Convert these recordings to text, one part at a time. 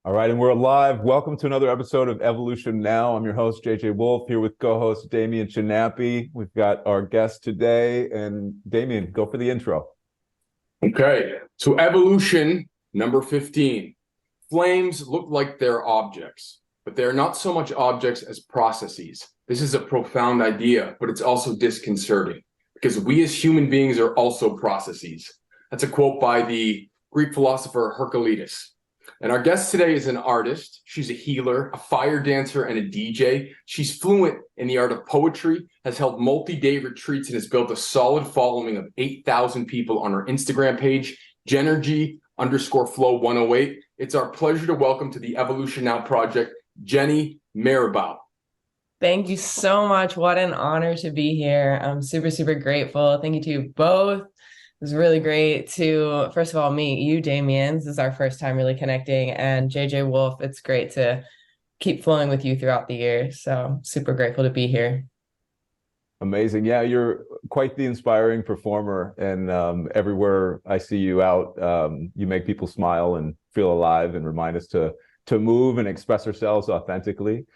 All right, and we're live. Welcome to another episode of Evolution Now. I'm your host, JJ Wolf, here with co-host Damien Chinappi. We've got our guest today, and Damien, go for the intro. Okay, so evolution number 15. Flames look like they're objects, but they're not so much objects as processes. This is a profound idea, but it's also disconcerting because we as human beings are also processes. That's a quote by the Greek philosopher Heraclitus. And our guest today is an artist. She's a healer, a fire dancer, and a DJ. She's fluent in the art of poetry, has held multi-day retreats, and has built a solid following of 8,000 people on her Instagram page, Jenergy_flow108. It's our pleasure to welcome to the Evolution Now project, Jenny Mirambeau. Thank you so much. What an honor to be here. I'm super, super grateful. Thank you to you both. It was really great to, first of all, meet you, Damien. This is our first time really connecting. And JJ Wolf, it's great to keep flowing with you throughout the year. So super grateful to be here. Amazing. Yeah, you're quite the inspiring performer. And everywhere I see you out, you make people smile and feel alive and remind us to move and express ourselves authentically.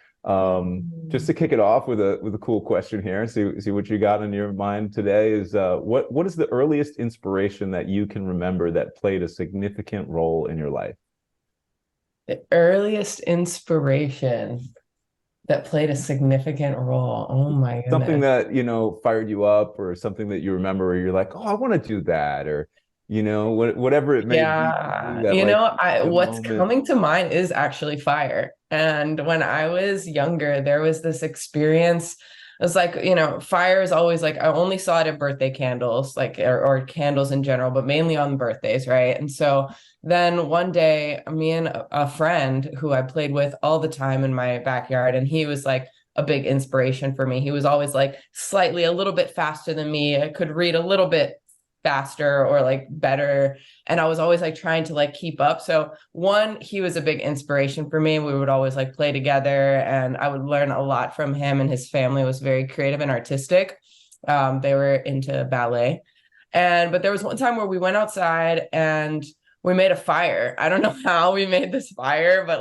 Just to kick it off with a cool question here, see what you got in your mind today is what is the earliest inspiration that you can remember that played a significant role in your life? The earliest inspiration that played a significant role. Oh my goodness. Something that, fired you up, or something that you remember where you're like, oh, I want to do that, or whatever it may be. What's coming to mind is actually fire. And when I was younger, there was this experience. It was like, fire is always like, I only saw it at birthday candles, like, or candles in general, but mainly on birthdays, right? And so then one day, me and a friend who I played with all the time in my backyard, and he was like a big inspiration for me. He was always like slightly a little bit faster than me. I could read a little bit faster or like better, and I was always like trying to like keep up. So he was a big inspiration for me. We would always like play together, and I would learn a lot from him, and his family was very creative and artistic. They were into ballet, but there was one time where we went outside and we made a fire. I don't know how we made this fire, but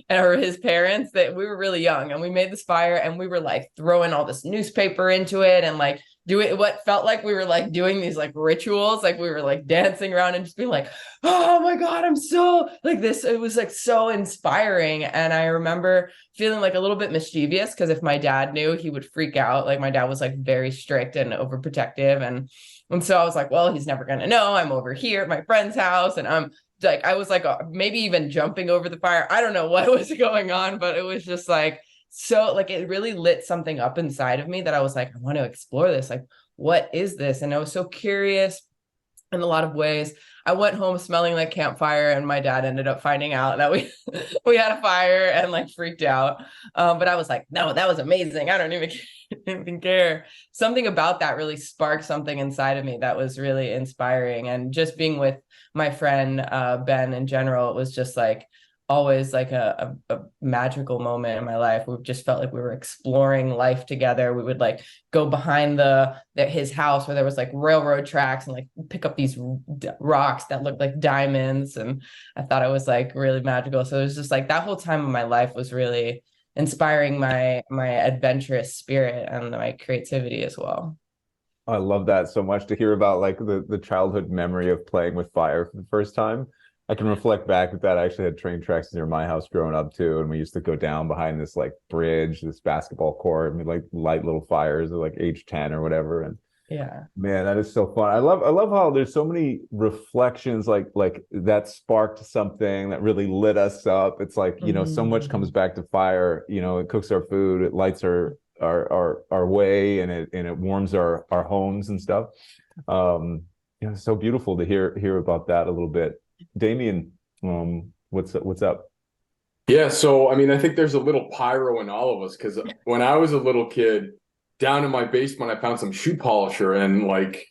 or his parents, that we were really young, and we made this fire, and we were like throwing all this newspaper into it and like doing what felt like we were like doing these like rituals, like we were like dancing around and just being like, oh my God, I'm so like this. It was like so inspiring. And I remember feeling like a little bit mischievous because if my dad knew, he would freak out. Like my dad was like very strict and overprotective. And so I was like, well, he's never going to know. I'm over here at my friend's house, and I was like maybe even jumping over the fire. I don't know what was going on, but it was just like, so like it really lit something up inside of me that I was like, I want to explore this. Like, what is this? And I was so curious in a lot of ways. I went home smelling like campfire, and my dad ended up finding out that we we had a fire and like freaked out. But I was like, no, that was amazing. I don't even care. Something about that really sparked something inside of me that was really inspiring. And just being with my friend Ben in general, it was just like always like a magical moment in my life. We just felt like we were exploring life together. We would like go behind his house where there was like railroad tracks and like pick up these rocks that looked like diamonds, and I thought it was like really magical. So it was just like that whole time of my life was really inspiring my adventurous spirit and my creativity as well. I love that so much, to hear about like the childhood memory of playing with fire for the first time. I can reflect back that I actually had train tracks near my house growing up too, and we used to go down behind this like bridge, this basketball court, and we'd like light little fires at like age 10 or whatever. And yeah, man, that is so fun. I love how there's so many reflections like that sparked something that really lit us up. It's like, so much comes back to fire. It cooks our food, it lights our way, and it warms our homes and stuff. It's so beautiful to hear about that a little bit. Damien, what's up? Yeah, so I mean, I think there's a little pyro in all of us, because when I was a little kid, down in my basement, I found some shoe polisher, and like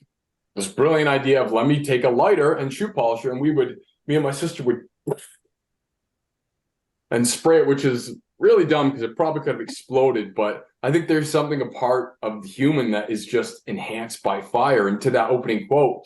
this brilliant idea of let me take a lighter and shoe polisher, and me and my sister would and spray it, which is really dumb because it probably could have exploded. But I think there's something a part of the human that is just enhanced by fire. And to that opening quote,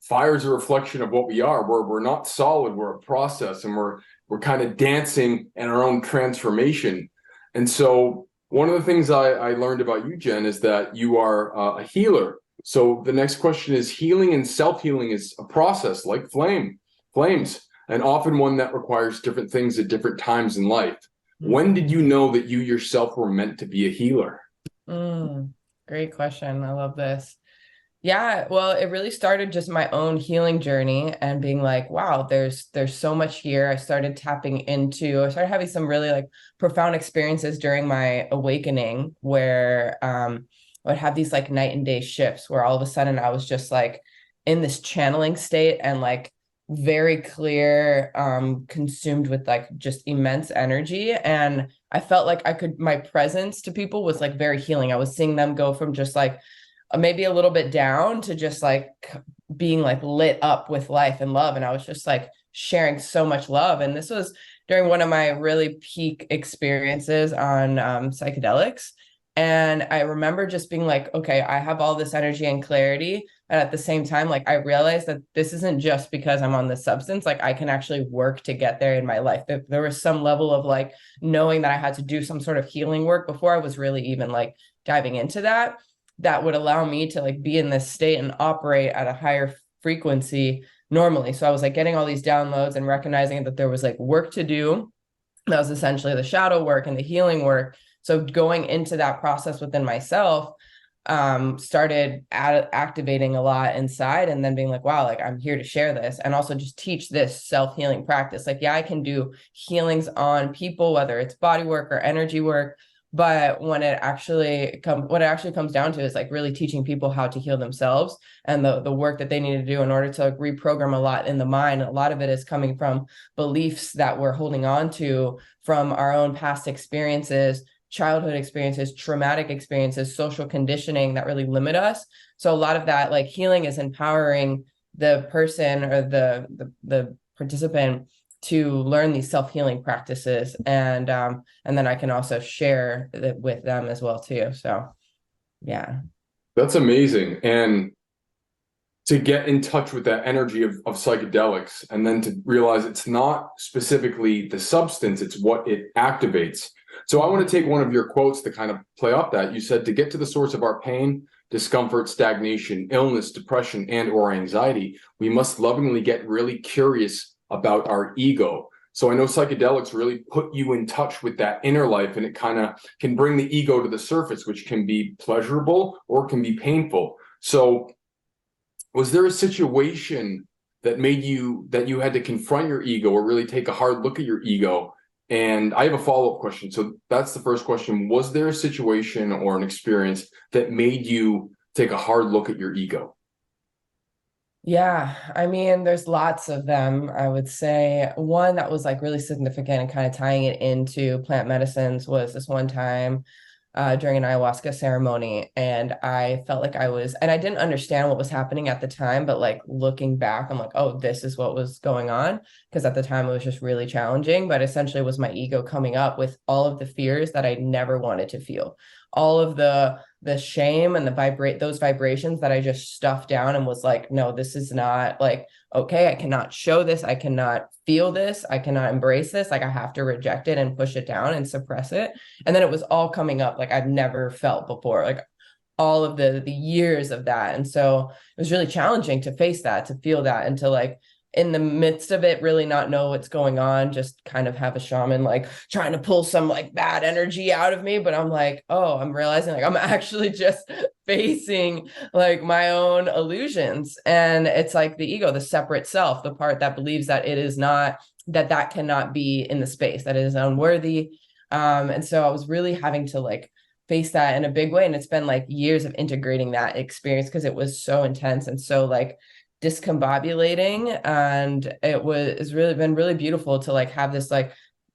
fire is a reflection of what we are. We're not solid. We're a process, and we're we're kind of dancing in our own transformation. And so one of the things I learned about you, Jen, is that you are a healer. So the next question is, healing and self-healing is a process like flames, and often one that requires different things at different times in life. When did you know that you yourself were meant to be a healer? Great question. I love this. Yeah, well, it really started just my own healing journey and being like, wow, there's so much here. I started having some really like profound experiences during my awakening where I would have these like night and day shifts where all of a sudden I was just like in this channeling state and like very clear, consumed with like just immense energy. And I felt like my presence to people was like very healing. I was seeing them go from just like maybe a little bit down to just like being like lit up with life and love. And I was just like sharing so much love. And this was during one of my really peak experiences on psychedelics. And I remember just being like, okay, I have all this energy and clarity. And at the same time, like I realized that this isn't just because I'm on this substance, like I can actually work to get there in my life. There was some level of like knowing that I had to do some sort of healing work before I was really even like diving into that would allow me to like be in this state and operate at a higher frequency normally. So I was like getting all these downloads and recognizing that there was like work to do. That was essentially the shadow work and the healing work. So going into that process within myself, started activating a lot inside, and then being like, wow, like I'm here to share this and also just teach this self-healing practice. Like, yeah, I can do healings on people, whether it's body work or energy work. But what it actually comes down to is like really teaching people how to heal themselves and the work that they need to do in order to reprogram a lot in the mind. A lot of it is coming from beliefs that we're holding on to from our own past experiences, childhood experiences, traumatic experiences, social conditioning that really limit us. So a lot of that like healing is empowering the person or the participant to learn these self-healing practices, and then I can also share it with them as well too. So yeah, that's amazing. And to get in touch with that energy of psychedelics, and then to realize it's not specifically the substance, it's what it activates. So I want to take one of your quotes to kind of play off that. You said, to get to the source of our pain, discomfort, stagnation, illness, depression, and or anxiety, we must lovingly get really curious about our ego. So I know psychedelics really put you in touch with that inner life, and it kind of can bring the ego to the surface, which can be pleasurable or can be painful. So was there a situation that you had to confront your ego or really take a hard look at your ego? And I have a follow-up question. So that's the first question. Was there a situation or an experience that made you take a hard look at your ego? Yeah, I mean, there's lots of them. I would say one that was like really significant and kind of tying it into plant medicines was this one time during an ayahuasca ceremony. And I felt like and I didn't understand what was happening at the time, but like looking back, I'm like, oh, this is what was going on. Because at the time it was just really challenging, but essentially it was my ego coming up with all of the fears that I never wanted to feel. All of the shame and those vibrations that I just stuffed down and was like, no, this is not like, okay, I cannot show this. I cannot feel this. I cannot embrace this. Like I have to reject it and push it down and suppress it. And then it was all coming up like I've never felt before, like all of the years of that. And so it was really challenging to face that, to feel that, and to like in the midst of it, really not know what's going on, just kind of have a shaman like trying to pull some like bad energy out of me. But I'm like, oh, I'm realizing like I'm actually just facing like my own illusions. And it's like the ego, the separate self, the part that believes that it is not, that cannot be in the space, that it is unworthy. And so I was really having to like face that in a big way. And it's been like years of integrating that experience because it was so intense and so like discombobulating, and it's really been really beautiful to like have this like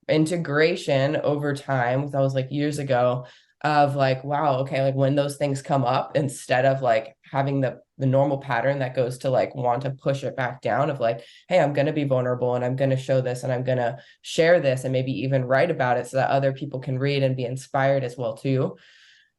integration over time. That was like years ago of like, wow, okay, like when those things come up, instead of like having the normal pattern that goes to like want to push it back down of like, hey, I'm going to be vulnerable and I'm going to show this and I'm going to share this and maybe even write about it so that other people can read and be inspired as well too.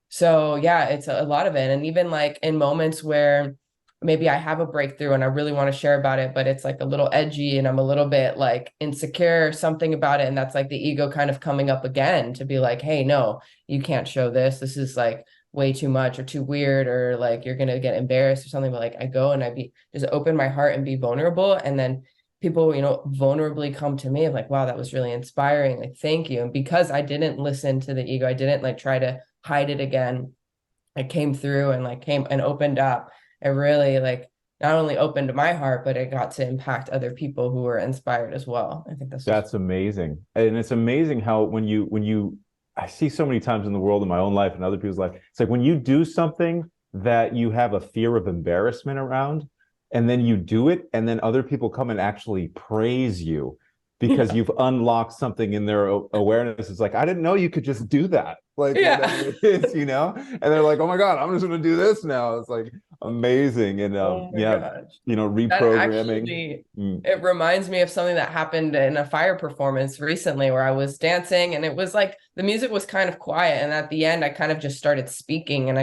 So yeah, it's a lot of it. And even like in moments where maybe I have a breakthrough and I really want to share about it, but it's like a little edgy and I'm a little bit like insecure or something about it. And that's like the ego kind of coming up again to be like, hey, no, you can't show this. This is like way too much or too weird, or like you're going to get embarrassed or something. But like I go and just open my heart and be vulnerable. And then people, vulnerably come to me of like, wow, that was really inspiring. Like, thank you. And because I didn't listen to the ego, I didn't like try to hide it again. I came through and like came and opened up. It really like not only opened my heart, but it got to impact other people who were inspired as well. I think that's amazing. And it's amazing how I see so many times in the world, in my own life and other people's life, it's like when you do something that you have a fear of embarrassment around, and then you do it, and then other people come and actually praise you because you've unlocked something in their awareness. It's like, I didn't know you could just do that. Like, whatever it is, and they're like, oh my God, I'm just going to do this now. It's like amazing. And gosh. Reprogramming. Actually, it reminds me of something that happened in a fire performance recently where I was dancing, and it was like the music was kind of quiet. And at the end, I kind of just started speaking. And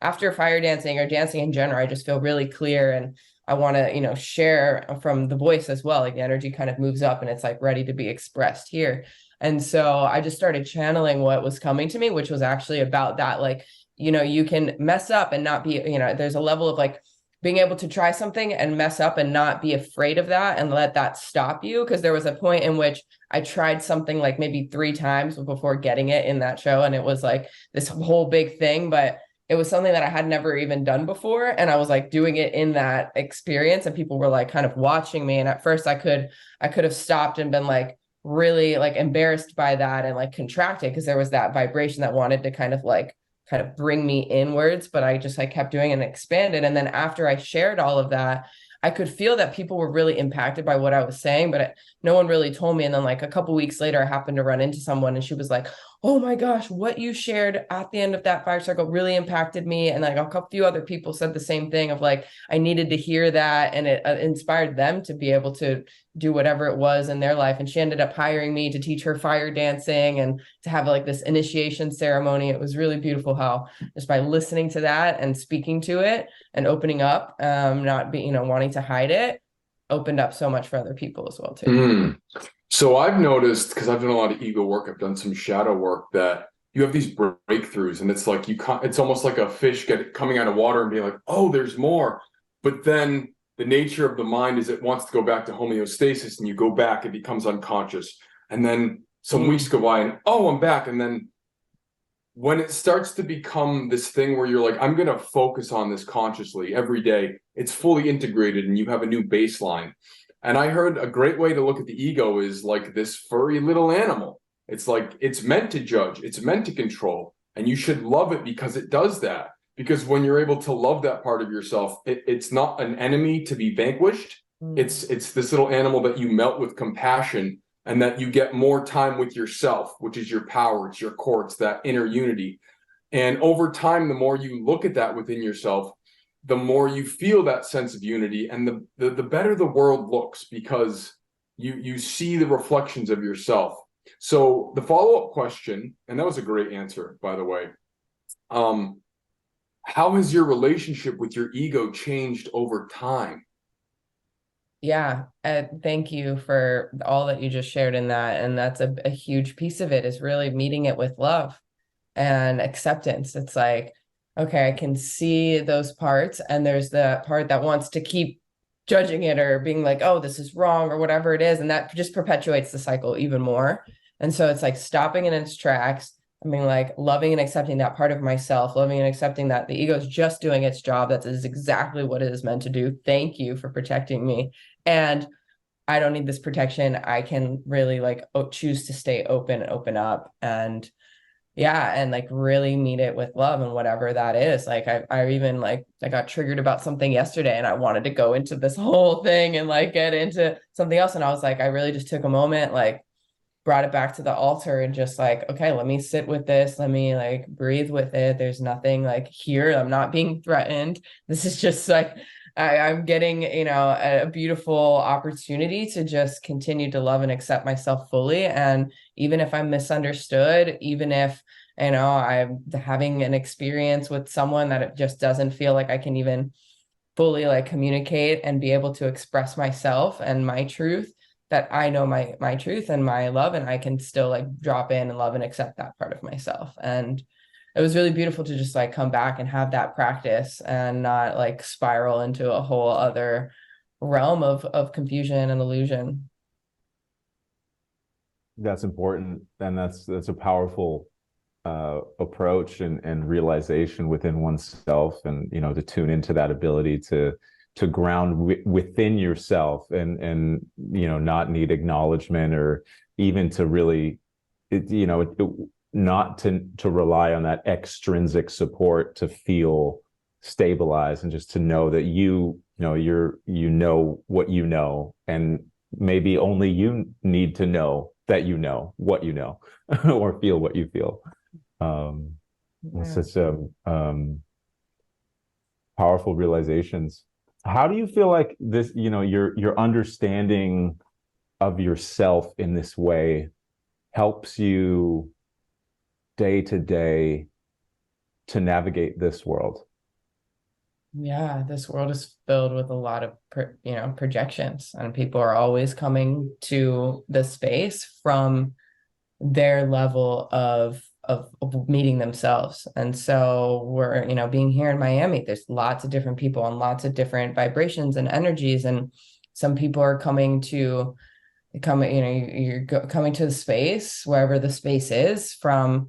after fire dancing or dancing in general, I just feel really clear. And I want to, share from the voice as well. Like the energy kind of moves up and it's like ready to be expressed here. And so I just started channeling what was coming to me, which was actually about that. Like, you can mess up and not be, there's a level of like being able to try something and mess up and not be afraid of that and let that stop you. Because there was a point in which I tried something like maybe 3 times before getting it in that show. And it was like this whole big thing, but it was something that I had never even done before. And I was like doing it in that experience, and people were like kind of watching me. And at first I could have stopped and been like really like embarrassed by that and like contracted, because there was that vibration that wanted to kind of bring me inwards. But I kept doing it and expanded. And then after I shared all of that, I could feel that people were really impacted by what I was saying, but no one really told me. And then like a couple weeks later, I happened to run into someone and she was like, oh my gosh, what you shared at the end of that fire circle really impacted me. And like a few other people said the same thing of like, I needed to hear that. And it inspired them to be able to do whatever it was in their life. And she ended up hiring me to teach her fire dancing and to have like this initiation ceremony. It was really beautiful how just by listening to that and speaking to it and opening up, not being, wanting to hide it, opened up so much for other people as well too. So I've noticed, because I've done a lot of ego work, I've done some shadow work, that you have these breakthroughs, and it's like it's almost like a fish coming out of water and being like, oh, there's more. But then the nature of the mind is it wants to go back to homeostasis, and you go back, it becomes unconscious. And then some weeks go by and, oh, I'm back. And then when it starts to become this thing where you're like, I'm going to focus on this consciously every day, it's fully integrated and you have a new baseline. And I heard a great way to look at the ego is like this furry little animal. It's like, it's meant to judge, it's meant to control, and you should love it because it does that. Because when you're able to love that part of yourself, it's not an enemy to be vanquished. It's this little animal that you melt with compassion, and that you get more time with yourself, which is your power, it's your core, it's that inner unity. And over time, the more you look at that within yourself, the more you feel that sense of unity, and the better the world looks, because you see the reflections of yourself. So the follow-up question, and that was a great answer, by the way. How has your relationship with your ego changed over time? Yeah, thank you for all that you just shared in that. And that's a huge piece of it, is really meeting it with love and acceptance. It's like, okay, I can see those parts, and there's the part that wants to keep judging it or being like, oh, this is wrong or whatever it is. And that just perpetuates the cycle even more. And so it's like stopping in its tracks. I mean, like loving and accepting that part of myself, loving and accepting that the ego is just doing its job. That is exactly what it is meant to do. Thank you for protecting me. And I don't need this protection. I can really like choose to stay open and open up. And yeah, and like really meet it with love and whatever that is. Like I even like I got triggered about something yesterday, and I wanted to go into this whole thing and like get into something else. And I was like, I really just took a moment, like brought it back to the altar and just like, okay, let me sit with this. Let me like breathe with it. There's nothing like here. I'm not being threatened. This is just like, I'm getting, a beautiful opportunity to just continue to love and accept myself fully. And even if I'm misunderstood, even if, I'm having an experience with someone that it just doesn't feel like I can even fully like communicate and be able to express myself and my truth, that I know my truth and my love, and I can still like drop in and love and accept that part of myself. And it was really beautiful to just like come back and have that practice and not like spiral into a whole other realm of confusion and illusion. That's important, and that's a powerful approach and realization within oneself, and to tune into that ability to ground within yourself, and not need acknowledgement, or even to really not to rely on that extrinsic support to feel stabilized, and just to know that you're what you know, and maybe only you need to know that you know what you know or feel what you feel. It's such powerful realizations. How do you feel like this, your understanding of yourself in this way helps you day to day to navigate this world? Yeah, this world is filled with a lot of projections, and people are always coming to the space from their level of meeting themselves. And so we're, being here in Miami, there's lots of different people and lots of different vibrations and energies, and some people are coming to coming to the space, wherever the space is, from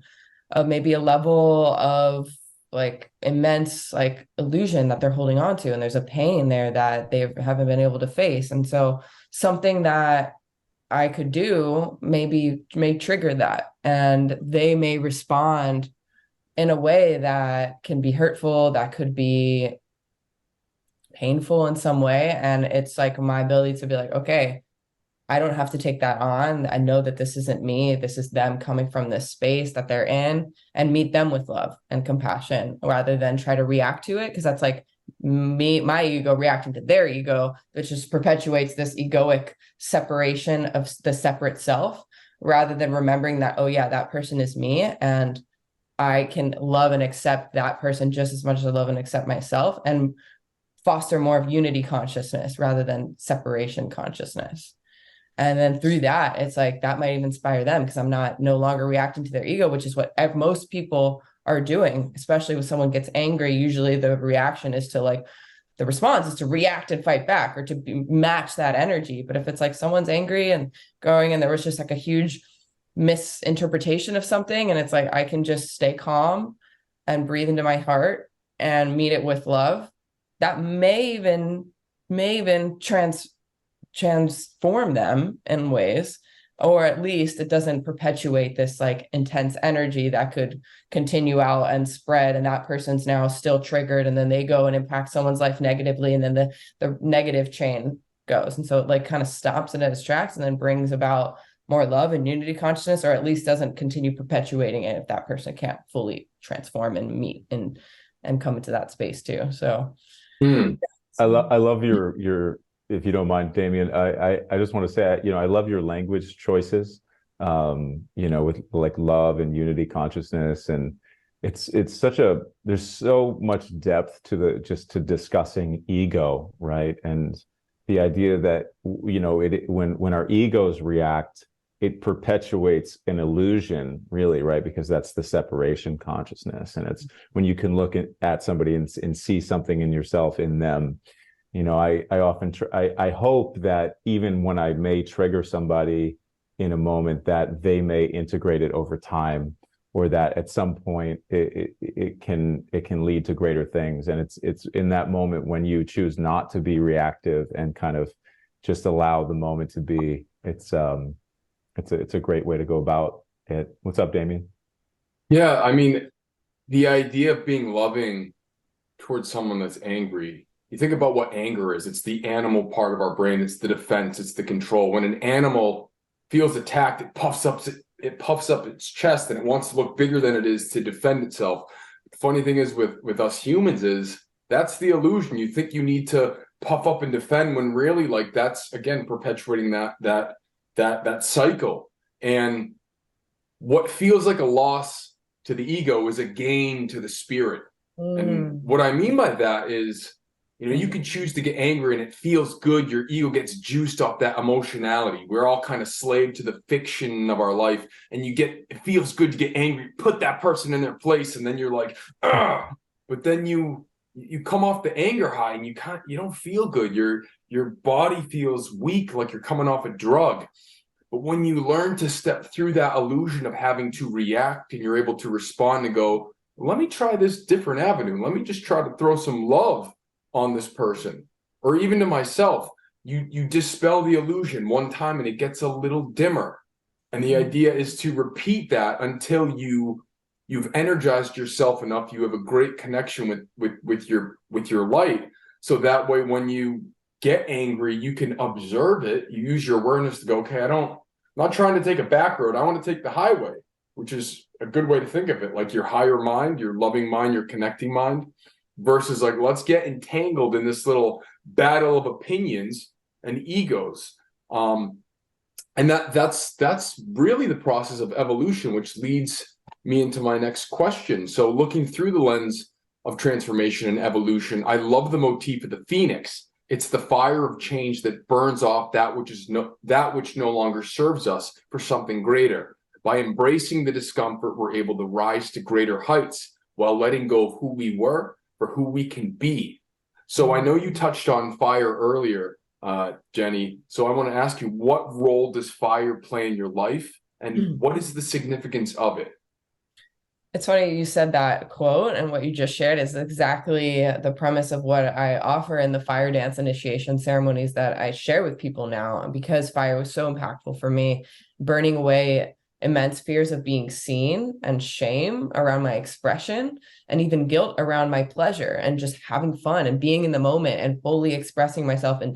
maybe a level of like immense like illusion that they're holding on to, and there's a pain there that they haven't been able to face. And so something that I could do may trigger that, and they may respond in a way that can be hurtful, that could be painful in some way. And it's like my ability to be like, okay, I don't have to take that on. I know that this isn't me. This is them coming from this space that they're in, and meet them with love and compassion rather than try to react to it. Because that's like my ego reacting to their ego, which just perpetuates this egoic separation of the separate self, rather than remembering that, oh yeah, that person is me, and I can love and accept that person just as much as I love and accept myself, and foster more of unity consciousness rather than separation consciousness. And then through that, it's like that might even inspire them, because I'm no longer reacting to their ego, which is what most people are doing, especially when someone gets angry. Usually the reaction is to like, the response is to react and fight back, or to match that energy. But if it's like someone's angry and going, and there was just like a huge misinterpretation of something, and it's like, I can just stay calm and breathe into my heart and meet it with love, that may even transform them in ways, or at least it doesn't perpetuate this like intense energy that could continue out and spread, and that person's now still triggered, and then they go and impact someone's life negatively, and then the negative chain goes. And so it like kind of stops and it distracts, and then brings about more love and unity consciousness, or at least doesn't continue perpetuating it if that person can't fully transform and meet and come into that space too. So I love your, if you don't mind, Damien, I just want to say, I love your language choices, with like love and unity consciousness. And it's there's so much depth to discussing ego, right? And the idea that, when our egos react, it perpetuates an illusion, really, right? Because that's the separation consciousness. And it's when you can look at somebody and see something in yourself in them. I often I hope that even when I may trigger somebody in a moment, that they may integrate it over time, or that at some point it can lead to greater things. And it's in that moment when you choose not to be reactive and kind of just allow the moment to be. It's a great way to go about it. What's up, Damien? Yeah, I mean, the idea of being loving towards someone that's angry, you think about what anger is. It's the animal part of our brain. It's the defense. It's the control. When an animal feels attacked, it puffs up its chest, and it wants to look bigger than it is to defend itself. The funny thing is with us humans is that's the illusion. You think you need to puff up and defend, when really, like, that's again perpetuating that cycle. And what feels like a loss to the ego is a gain to the spirit. And what I mean by that is, You know, you can choose to get angry and it feels good. Your ego gets juiced off that emotionality. We're all kind of slave to the fiction of our life. And it feels good to get angry, put that person in their place. And then you're like, ugh. But then you come off the anger high and you don't feel good. Your body feels weak, like you're coming off a drug. But when you learn to step through that illusion of having to react and you're able to respond and go, let me try this different avenue. Let me just try to throw some love on this person, or even to myself. You dispel the illusion one time and it gets a little dimmer. And the idea is to repeat that until you've energized yourself enough. You have a great connection with your light. So that way, when you get angry, you can observe it. You use your awareness to go, okay, I'm not trying to take a back road. I want to take the highway, which is a good way to think of it. Like your higher mind, your loving mind, your connecting mind, versus like, let's get entangled in this little battle of opinions and egos. And that's really the process of evolution, which leads me into my next question. So looking through the lens of transformation and evolution, I love the motif of the phoenix. It's the fire of change that burns off that which no longer serves us for something greater. By embracing the discomfort, we're able to rise to greater heights while letting go of who we were for who we can be. So I know you touched on fire earlier, Jenny. So I want to ask you, what role does fire play in your life, and what is the significance of it? It's funny you said that quote, and what you just shared is exactly the premise of what I offer in the fire dance initiation ceremonies that I share with people now. Because fire was so impactful for me, burning away immense fears of being seen and shame around my expression, and even guilt around my pleasure, and just having fun and being in the moment and fully expressing myself in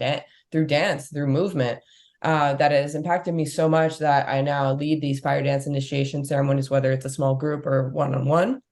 through dance, through movement. That has impacted me so much that I now lead these fire dance initiation ceremonies, whether it's a small group or one-on-one.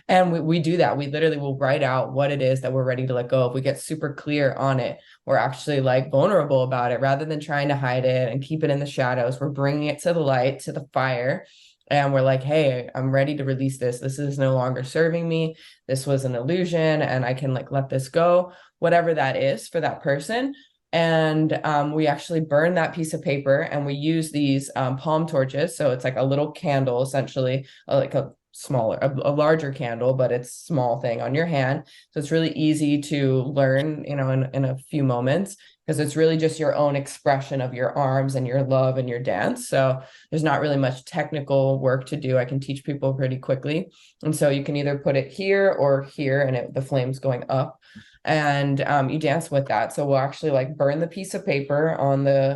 And we do that. We literally will write out what it is that we're ready to let go of. We get super clear on it. We're actually like vulnerable about it rather than trying to hide it and keep it in the shadows. We're bringing it to the light, to the fire. And we're like, hey, I'm ready to release this. This is no longer serving me. This was an illusion, and I can like let this go, whatever that is for that person. And we actually burn that piece of paper, and we use these palm torches. So it's like a little candle, essentially, like a larger candle, but it's a small thing on your hand. So it's really easy to learn, in a few moments, because it's really just your own expression of your arms and your love and your dance. So there's not really much technical work to do. I can teach people pretty quickly. And so you can either put it here or here, and the flame's going up. And you dance with that. So we'll actually like burn the piece of paper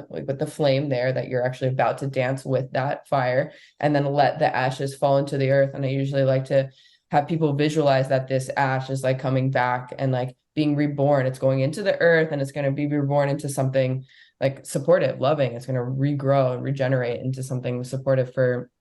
with the flame there that you're actually about to dance with that fire, and then let the ashes fall into the earth. And I usually like to have people visualize that this ash is like coming back and like being reborn. It's going into the earth, and it's going to be reborn into something like supportive, loving. It's going to regrow and regenerate into something supportive for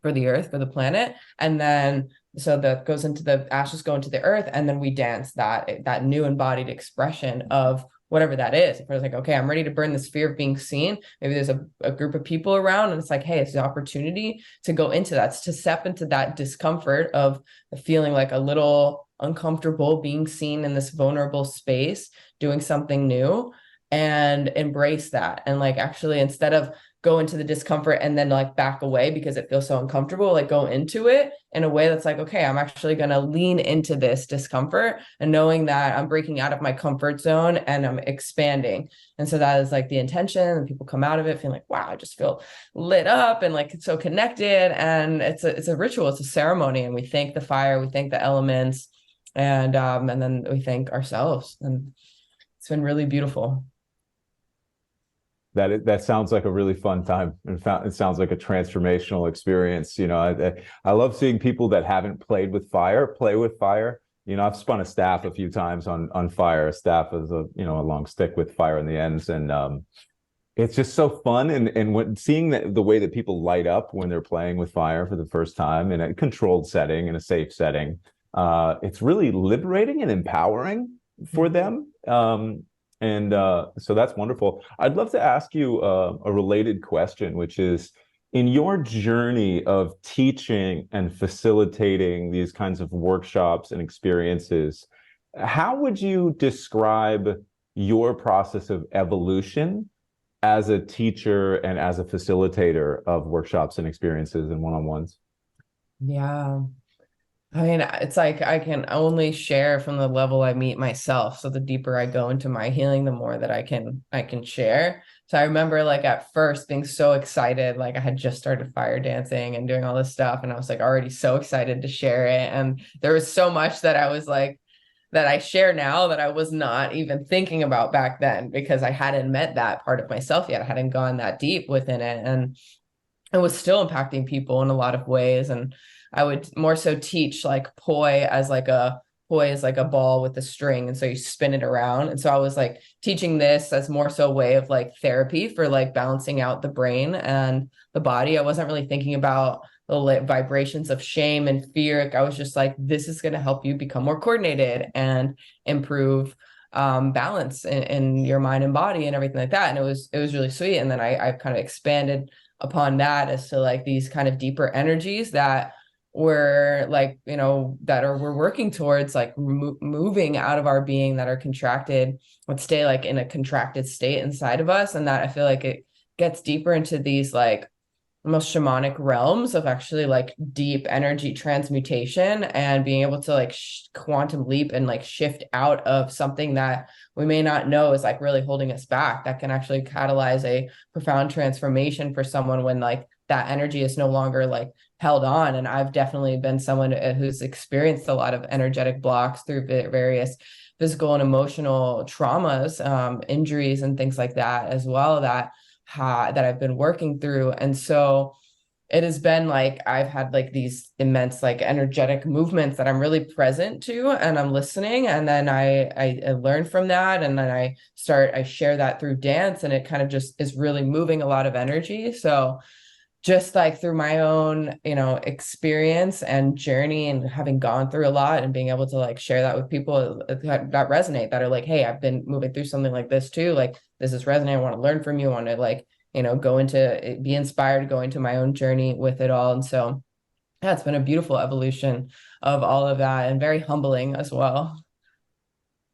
the earth, for the planet. And then so that goes into the ashes, go into the earth, and then we dance that new embodied expression of whatever that is. If I was like, okay, I'm ready to burn this fear of being seen, maybe there's a group of people around, and it's like, hey, it's the opportunity to go into that, to step into that discomfort of feeling like a little uncomfortable, being seen in this vulnerable space, doing something new, and embrace that. And like, actually, instead of go into the discomfort and then like back away because it feels so uncomfortable, like go into it in a way that's like, okay, I'm actually going to lean into this discomfort, and knowing that I'm breaking out of my comfort zone and I'm expanding. And so that is like the intention, and people come out of it feeling like, wow, I just feel lit up and like it's so connected. And it's a ritual, it's a ceremony, and we thank the fire, we thank the elements, and then we thank ourselves. And it's been really beautiful. That sounds like a really fun time. It sounds like a transformational experience. I love seeing people that haven't played with fire play with fire. I've spun a staff a few times on fire. A staff is a long stick with fire in the ends, and it's just so fun. And when seeing the way that people light up when they're playing with fire for the first time in a controlled setting, in a safe setting, it's really liberating and empowering for them. So that's wonderful. I'd love to ask you a related question, which is, in your journey of teaching and facilitating these kinds of workshops and experiences, How would you describe your process of evolution as a teacher and as a facilitator of workshops and experiences and one-on-ones? Yeah. I mean, it's like I can only share from the level I meet myself. So the deeper I go into my healing, the more that I can share. So I remember like at first being so excited, like I had just started fire dancing and doing all this stuff, and I was like already so excited to share it. And there was so much that I was like that I share now that I was not even thinking about back then because I hadn't met that part of myself yet. I hadn't gone that deep within it. And it was still impacting people in a lot of ways. And I would more so teach like poi is like a ball with a string. And so you spin it around. And so I was like teaching this as more so a way of like therapy for like balancing out the brain and the body. I wasn't really thinking about the vibrations of shame and fear. I was just like, this is going to help you become more coordinated and improve balance in your mind and body and everything like that. And it was really sweet. And then I kind of expanded upon that as to like these kind of deeper energies that we're like, we're working towards like moving out of our being, that are contracted, but stay like in a contracted state inside of us. And that I feel like it gets deeper into these like most shamanic realms of actually like deep energy transmutation and being able to like quantum leap and like shift out of something that we may not know is like really holding us back, that can actually catalyze a profound transformation for someone when like that energy is no longer like held on. And I've definitely been someone who's experienced a lot of energetic blocks through various physical and emotional traumas, injuries and things like that as well, that I've been working through. And so it has been like I've had like these immense like energetic movements that I'm really present to and I'm listening, and then I learn from that, and then I share that through dance, and it kind of just is really moving a lot of energy. So just like through my own, experience and journey and having gone through a lot and being able to like share that with people that resonate, that are like, hey, I've been moving through something like this too. Like this is resonating. I want to learn from you. I want to like, be inspired to go into my own journey with it all. And so, yeah, it's been a beautiful evolution of all of that and very humbling as well.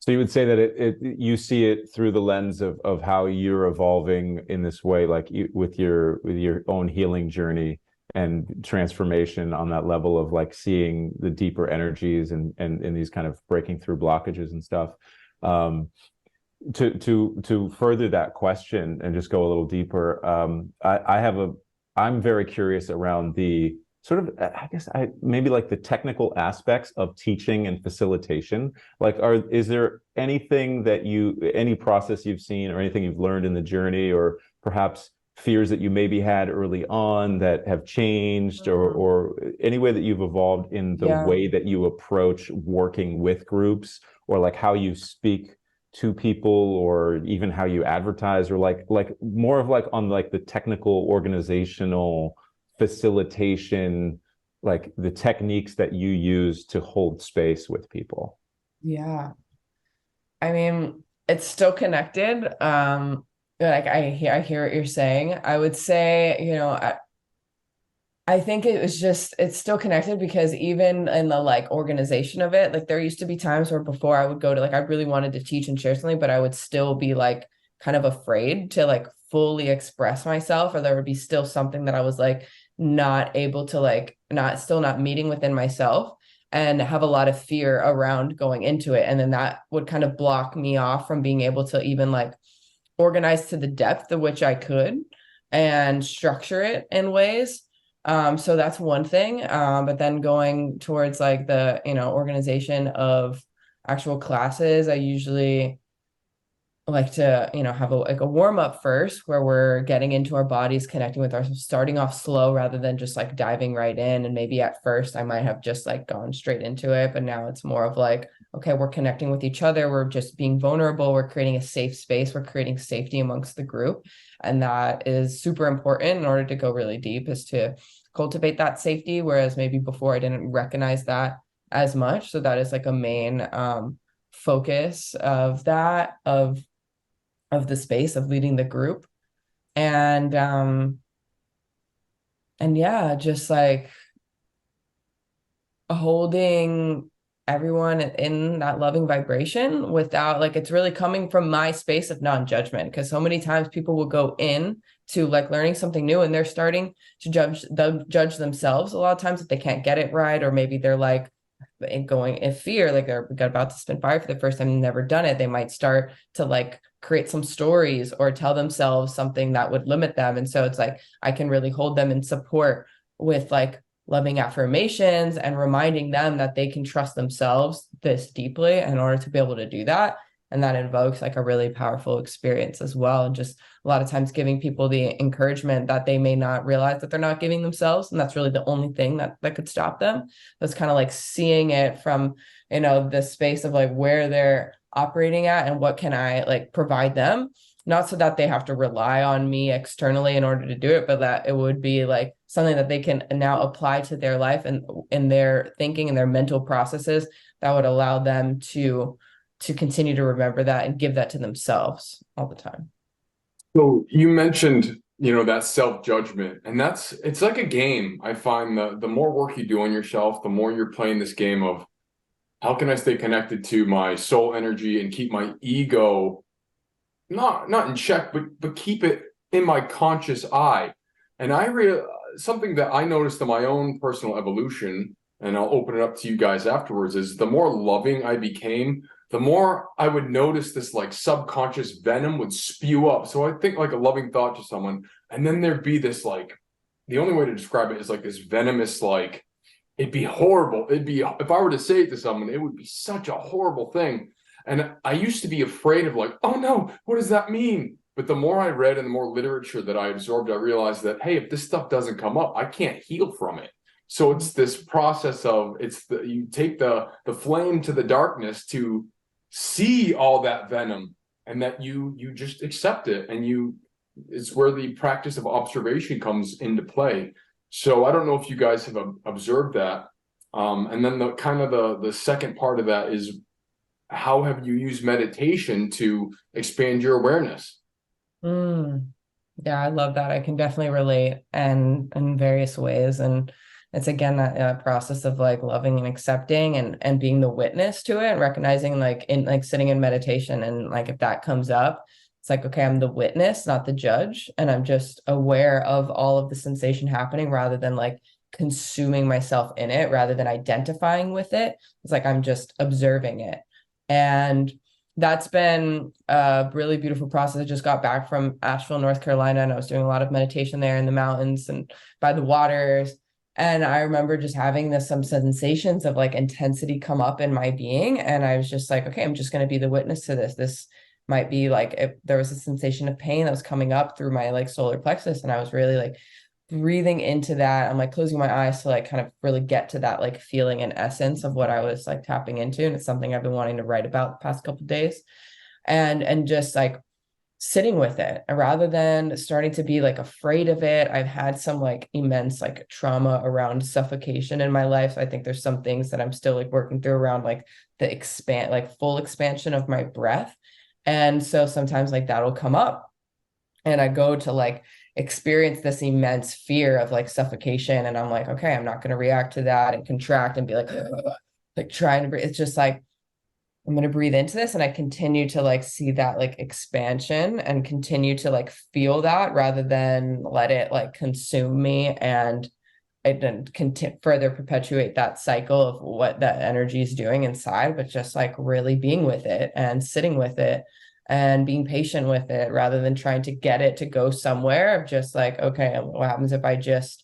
So you would say that you see it through the lens of how you're evolving in this way, like with your own healing journey and transformation on that level of like seeing the deeper energies and these kind of breaking through blockages and stuff. To further that question and just go a little deeper, I'm very curious around the sort of, I guess maybe like the technical aspects of teaching and facilitation. Like, is there anything any process you've seen or anything you've learned in the journey, or perhaps fears that you maybe had early on that have changed, or any way that you've evolved in the way that you approach working with groups, or like how you speak to people, or even how you advertise, or like more of like on like the technical organizational facilitation, like the techniques that you use to hold space with people? Yeah. I mean, it's still connected. Like I hear what you're saying. I would say, I think it's still connected because even in the like organization of it, like there used to be times where before I would go to like, I really wanted to teach and share something, but I would still be like kind of afraid to like fully express myself, or there would be still something that I was like not able to like, not meeting within myself, and have a lot of fear around going into it. And then that would kind of block me off from being able to even like organize to the depth of which I could and structure it in ways. So that's one thing. But then going towards like the, organization of actual classes, I usually like to, have a warm up first where we're getting into our bodies, connecting with ourselves, starting off slow rather than just like diving right in. And maybe at first I might have just like gone straight into it, but now it's more of like, okay, we're connecting with each other. We're just being vulnerable. We're creating a safe space. We're creating safety amongst the group. And that is super important in order to go really deep, is to cultivate that safety. Whereas maybe before I didn't recognize that as much. So that is like a main focus of that, of the space of leading the group. And yeah, just like holding everyone in that loving vibration without like, it's really coming from my space of non-judgment. Because so many times people will go in to like learning something new and they're starting to judge themselves a lot of times if they can't get it right, or maybe they're like going in fear, like they're about to spin fire for the first time, never done it. They might start to like create some stories or tell themselves something that would limit them. And so it's like, I can really hold them in support with like loving affirmations and reminding them that they can trust themselves this deeply in order to be able to do that. And that invokes like a really powerful experience as well. And just a lot of times giving people the encouragement that they may not realize that they're not giving themselves. And that's really the only thing that could stop them. That's kind of like seeing it from, you know, the space of like where they're operating at and what can I like provide them, not so that they have to rely on me externally in order to do it, but that it would be like something that they can now apply to their life and in their thinking and their mental processes that would allow them to continue to remember that and give that to themselves all the time. So you mentioned, you know, that self-judgment, and it's like a game. I find the more work you do on yourself, the more you're playing this game of how can I stay connected to my soul energy and keep my ego not in check, but keep it in my conscious eye. And something that I noticed in my own personal evolution, and I'll open it up to you guys afterwards, is the more loving I became, the more I would notice this like subconscious venom would spew up. So I think like a loving thought to someone, and then there'd be this like, the only way to describe it is like this venomous, like, it'd be horrible. It'd be, if I were to say it to someone, it would be such a horrible thing. And I used to be afraid of like, oh no, what does that mean? But the more I read and the more literature that I absorbed, I realized that, hey, if this stuff doesn't come up, I can't heal from it. So it's this process of, you take the flame to the darkness to see all that venom, and that you just accept it, and it's where the practice of observation comes into play. So I don't know if you guys have observed that. And then the second part of that is, how have you used meditation to expand your awareness? Yeah, I love that. I can definitely relate and in various ways. And it's again that process of like loving and accepting and being the witness to it, and recognizing like in like sitting in meditation, and like if that comes up, it's like, okay, I'm the witness, not the judge, and I'm just aware of all of the sensation happening rather than like consuming myself in it, rather than identifying with it. It's like I'm just observing it. And that's been a really beautiful process. I just got back from Asheville, North Carolina, and I was doing a lot of meditation there in the mountains and by the waters. And I remember just having some sensations of like intensity come up in my being. And I was just like, okay, I'm just going to be the witness to this. This might be like, if there was a sensation of pain that was coming up through my like solar plexus. And I was really like breathing into that. I'm like closing my eyes to like kind of really get to that like feeling and essence of what I was like tapping into. And it's something I've been wanting to write about the past couple of days. And just like sitting with it, and rather than starting to be like afraid of it. I've had some like immense like trauma around suffocation in my life. So I think there's some things that I'm still like working through around like the full expansion of my breath. And so sometimes like that'll come up, and I go to like experience this immense fear of like suffocation, and I'm like, okay, I'm not going to react to that and contract and be like trying to breathe. It's just like, I'm going to breathe into this, and I continue to like see that like expansion and continue to like feel that, rather than let it like consume me and further perpetuate that cycle of what that energy is doing inside, but just like really being with it and sitting with it and being patient with it, rather than trying to get it to go somewhere. Of just like, okay, what happens if I just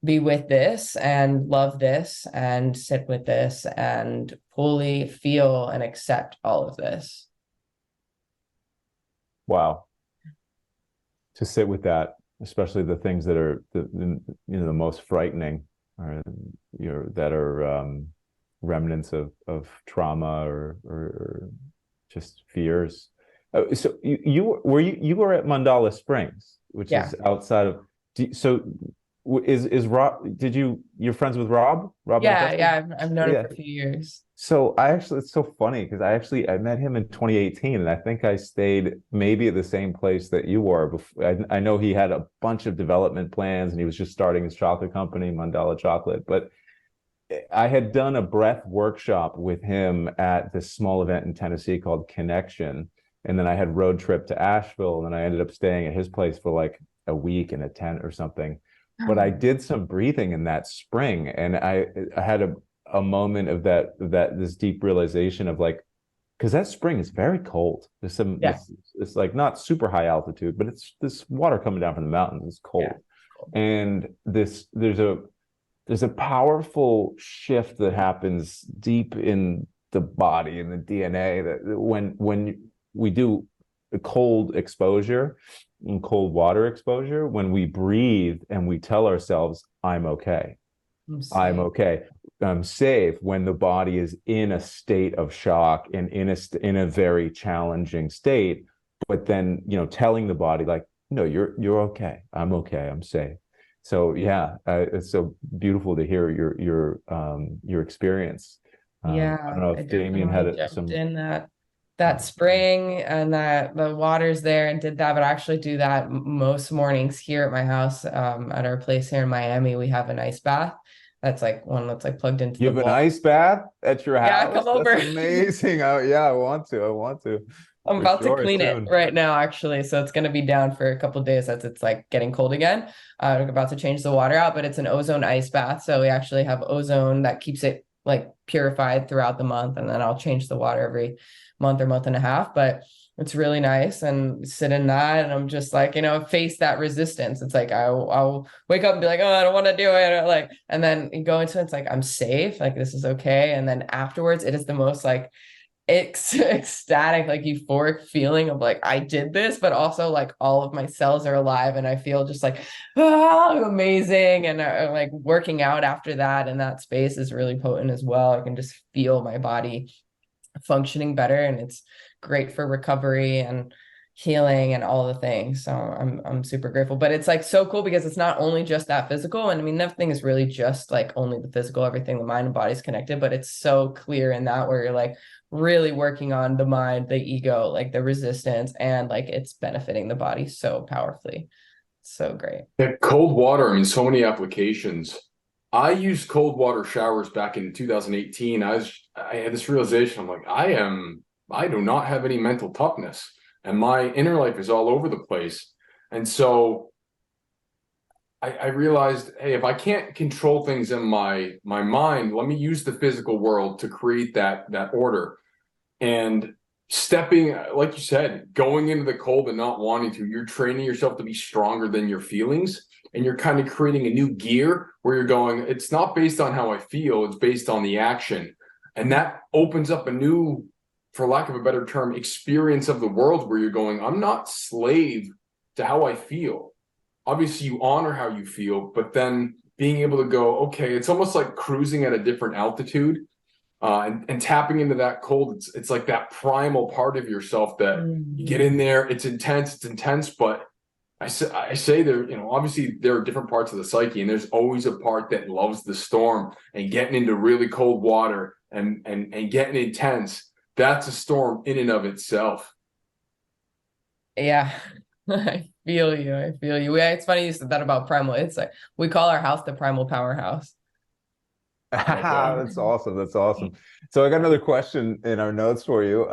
be with this and love this and sit with this and fully feel and accept all of this. Wow. To sit with that, especially the things that are the most frightening, or that are remnants of trauma or just fears. So you were at Mandala Springs, which is outside of. So is Rob? You're friends with Rob? Yeah, I've known him for a few years. So it's so funny because I met him in 2018, and I think I stayed maybe at the same place that you were before. I know he had a bunch of development plans, and he was just starting his chocolate company, Mandala Chocolate. But I had done a breath workshop with him at this small event in Tennessee called Connection. And then I had road trip to Asheville, and I ended up staying at his place for like a week in a tent or something. But I did some breathing in that spring, and I had a moment of this deep realization of like, because that spring is very cold. There's some it's like not super high altitude, but it's this water coming down from the mountains. It's cold. Yeah. And there's a powerful shift that happens deep in the body and the DNA that when we do a cold exposure and cold water exposure, when we breathe and we tell ourselves, I'm okay. I'm okay. I'm safe, when the body is in a state of shock and in a very challenging state, but then, telling the body like, no, you're okay. I'm okay. I'm safe. So yeah, it's so beautiful to hear your experience. Yeah, I don't know if Damien had some in that spring, and that the water's there, and did that. But I actually do that most mornings here at my house. At our place here in Miami, we have an ice bath. That's like one that's like plugged into You the have wall. an ice bath at your house? Yeah, come over. That's amazing. I want to. I'm about to clean it right now, actually. So it's going to be down for a couple of days as it's like getting cold again. I'm about to change the water out, but it's an ozone ice bath. So we actually have ozone that keeps it like purified throughout the month. And then I'll change the water every month or month and a half. But it's really nice, and sit in that. And I'm just like, face that resistance. It's like, I'll wake up and be like, oh, I don't want to do it. And then you go into it, it's like, I'm safe. Like, this is okay. And then afterwards, it is the most like ecstatic, like euphoric feeling of like, I did this, but also like all of my cells are alive, and I feel just like, amazing. And like working out after that in that space is really potent as well. I can just feel my body functioning better, and it's great for recovery and healing and all the things. So I'm super grateful. But it's like so cool because it's not only just that physical. And I mean, nothing is really just like only the physical, everything, the mind and body is connected, but it's so clear in that where you're like really working on the mind, the ego, like the resistance, and like it's benefiting the body so powerfully. So great. Yeah, cold water, I mean, so many applications. I used cold water showers back in 2018. I had this realization. I'm like, I do not have any mental toughness, and my inner life is all over the place. And so I realized, hey, if I can't control things in my mind, let me use the physical world to create that order. And stepping, like you said, going into the cold and not wanting to, you're training yourself to be stronger than your feelings. And you're kind of creating a new gear where you're going, it's not based on how I feel, it's based on the action. And that opens up a new, for lack of a better term, experience of the world where you're going, I'm not slave to how I feel. Obviously, you honor how you feel, but then being able to go, okay, it's almost like cruising at a different altitude, and tapping into that cold. It's like that primal part of yourself that you get in there. It's intense, but I say there, obviously there are different parts of the psyche, and there's always a part that loves the storm and getting into really cold water and getting intense. That's a storm in and of itself. Yeah. I feel you. It's funny you said that about primal. It's like we call our house the primal powerhouse. That's awesome. So I got another question in our notes for you.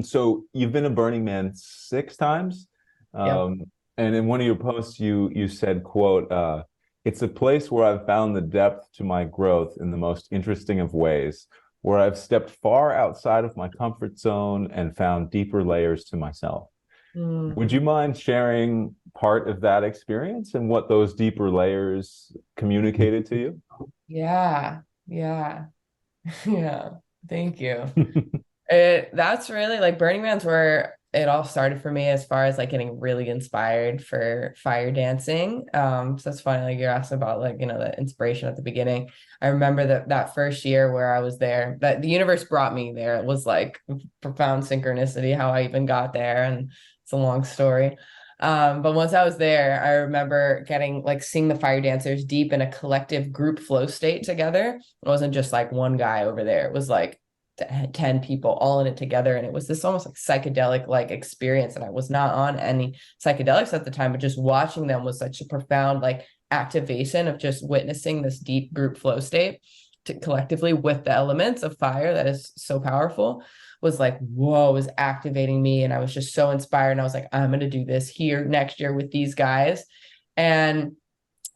So you've been to Burning Man 6 times. Yep. And in one of your posts, you said, quote, it's a place where I've found the depth to my growth in the most interesting of ways, where I've stepped far outside of my comfort zone and found deeper layers to myself. Would you mind sharing part of that experience and what those deeper layers communicated to you? Yeah. Thank you. That's really like Burning Man's where it all started for me as far as like getting really inspired for fire dancing. So it's funny, like you asked about like, the inspiration at the beginning. I remember that first year where I was there, that the universe brought me there. It was like profound synchronicity, how I even got there. And it's a long story. But once I was there, I remember seeing the fire dancers deep in a collective group flow state together. It wasn't just like one guy over there. It was like 10 people all in it together. And it was this almost like psychedelic like experience. And I was not on any psychedelics at the time, but just watching them was such a profound like activation of just witnessing this deep group flow state. collectively with the elements of fire that is so powerful was like, whoa, was activating me. And I was just so inspired. And I was like, I'm going to do this here next year with these guys. And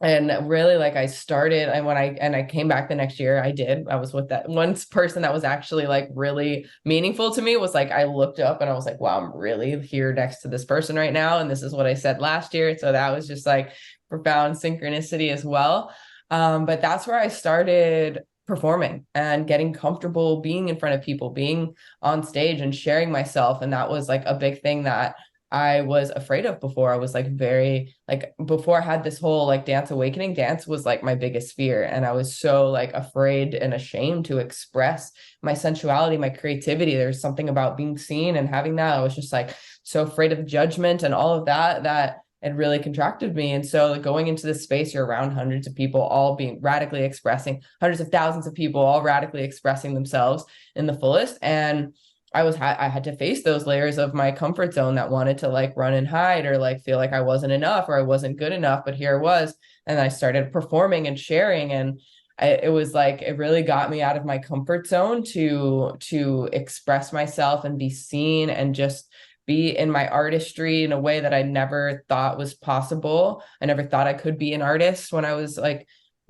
really, like, I started, and when I came back the next year, I was with that one person that was actually like really meaningful to me. Was like, I looked up and I was like, wow, I'm really here next to this person right now. And this is what I said last year. So that was just like profound synchronicity as well. But that's where I started performing and getting comfortable being in front of people, being on stage and sharing myself. And that was like a big thing that I was afraid of before. I was like very, like, before I had this whole like dance awakening, dance was like my biggest fear. And I was so like afraid and ashamed to express my sensuality, my creativity. There's something about being seen and having that. I was just like so afraid of judgment and all of that, that it really contracted me. And so like, going into this space, you're around hundreds of people, all being radically expressing, hundreds of thousands of people, all radically expressing themselves in the fullest. And I had to face those layers of my comfort zone that wanted to like run and hide or like feel like I wasn't enough or I wasn't good enough. But here it was. And I started performing and sharing. And it was like, it really got me out of my comfort zone to express myself and be seen and just be in my artistry in a way that I never thought was possible. I never thought I could be an artist when I was like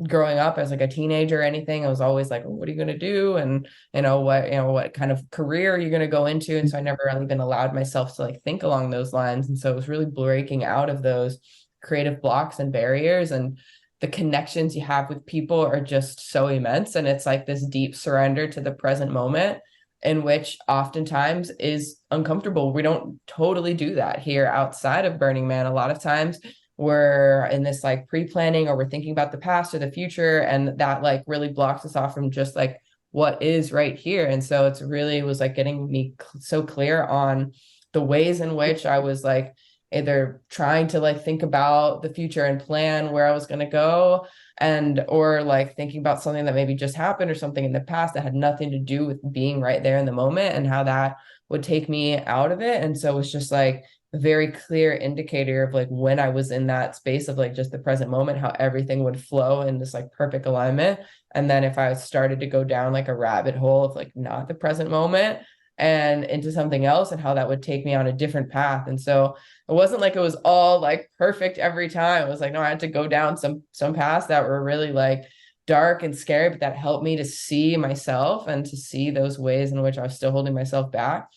growing up as like a teenager or anything. I was always like, well, what are you going to do? And what kind of career are you going to go into? And so I never really been allowed myself to like think along those lines. And so it was really breaking out of those creative blocks and barriers, and the connections you have with people are just so immense. And it's like this deep surrender to the present moment, in which oftentimes is uncomfortable. We don't totally do that here outside of Burning Man. A lot of times we're in this like pre-planning, or we're thinking about the past or the future, and that like really blocks us off from just like what is right here. And so it's really was like getting me so clear on the ways in which I was like either trying to like think about the future and plan where I was going to go, and or like thinking about something that maybe just happened or something in the past that had nothing to do with being right there in the moment, and how that would take me out of it. And so it was just like a very clear indicator of like when I was in that space of like just the present moment, how everything would flow in this like perfect alignment. And then if I started to go down like a rabbit hole of like not the present moment and into something else, and how that would take me on a different path. And so it wasn't like it was all like perfect every time. It was like, no, I had to go down some paths that were really like dark and scary, but that helped me to see myself and to see those ways in which I was still holding myself back.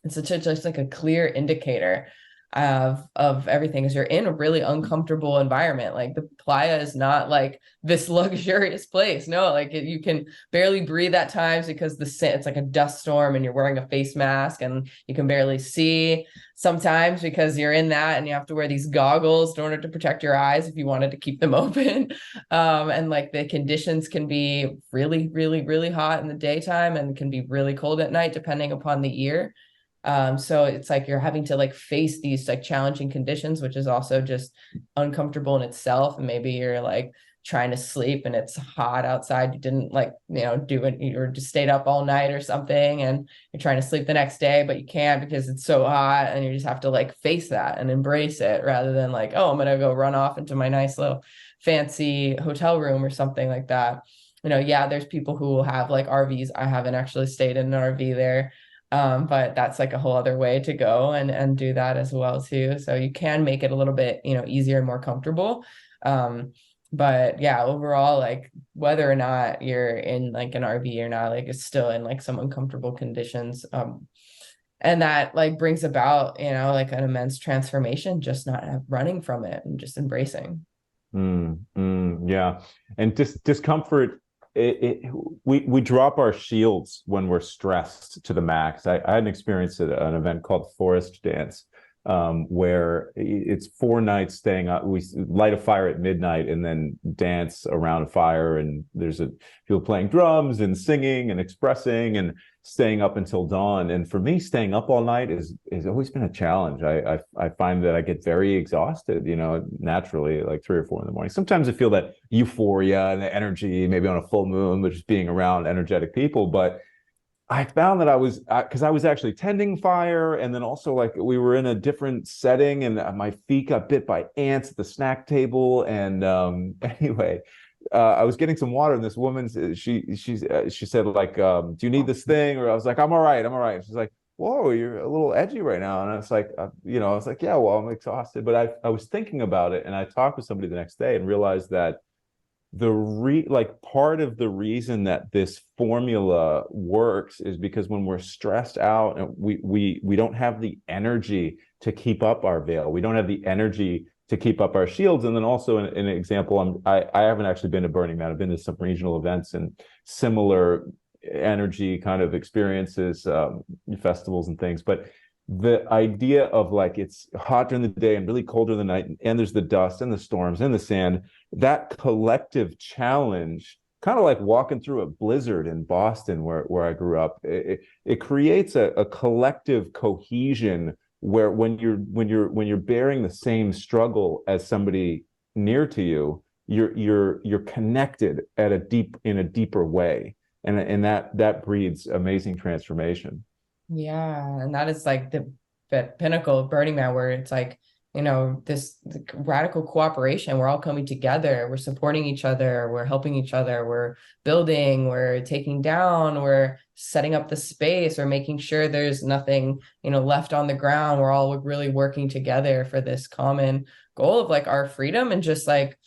It's such a, just like a clear indicator of everything, as you're in a really uncomfortable environment. Like the playa is not like this luxurious place. No, like you can barely breathe at times because it's like a dust storm and you're wearing a face mask, and you can barely see sometimes because you're in that, and you have to wear these goggles in order to protect your eyes if you wanted to keep them open. And like the conditions can be really, really, really hot in the daytime and can be really cold at night, depending upon the year. So it's like you're having to like face these like challenging conditions, which is also just uncomfortable in itself. And maybe you're like trying to sleep and it's hot outside. You didn't like, do it, or just stayed up all night or something, and you're trying to sleep the next day, but you can't because it's so hot, and you just have to like face that and embrace it, rather than like, oh, I'm going to go run off into my nice little fancy hotel room or something like that. Yeah, there's people who will have like RVs. I haven't actually stayed in an RV there. But that's like a whole other way to go and do that as well too. So you can make it a little bit, easier and more comfortable. But yeah, overall, like whether or not you're in like an RV or not, like it's still in like some uncomfortable conditions. And that like brings about, like an immense transformation, just not running from it and just embracing. Yeah. And discomfort, we drop our shields when we're stressed to the max. I had an experience at an event called Forest Dance, where it's 4 nights staying up. We light a fire at midnight and then dance around a fire, and there's people playing drums and singing and expressing and staying up until dawn. And for me, staying up all night has always been a challenge. I find that I get very exhausted, naturally, like 3 or 4 in the morning. Sometimes I feel that euphoria and the energy, maybe on a full moon, but just being around energetic people. But I found that because I was actually tending fire, and then also like we were in a different setting, and my feet got bit by ants at the snack table. And anyway, I was getting some water, and this woman, she said like, do you need this thing? Or I was like, I'm all right, I'm all right. She's like, whoa, you're a little edgy right now. And I was like, you know, I was like, yeah, well, I'm exhausted. But I was thinking about it, and I talked with somebody the next day and realized that like part of the reason that this formula works is because when we're stressed out and we don't have the energy to keep up our veil, we don't have the energy to keep up our shields. And then also an example, I haven't actually been to Burning Man. I've been to some regional events and similar energy kind of experiences, festivals and things. But the idea of like it's hot during the day and really cold during the night, and there's the dust and the storms and the sand, that collective challenge, kind of like walking through a blizzard in Boston where I grew up, it creates a collective cohesion where when you're bearing the same struggle as somebody near to you, you're connected in a deeper way, and that breeds amazing transformation. Yeah, and that is like the pinnacle of Burning Man, where it's like, you know, this radical cooperation. We're all coming together. We're supporting each other. We're helping each other. We're building. We're taking down. We're setting up the space. We're making sure there's nothing, you know, left on the ground. We're all really working together for this common goal of like our freedom, and just like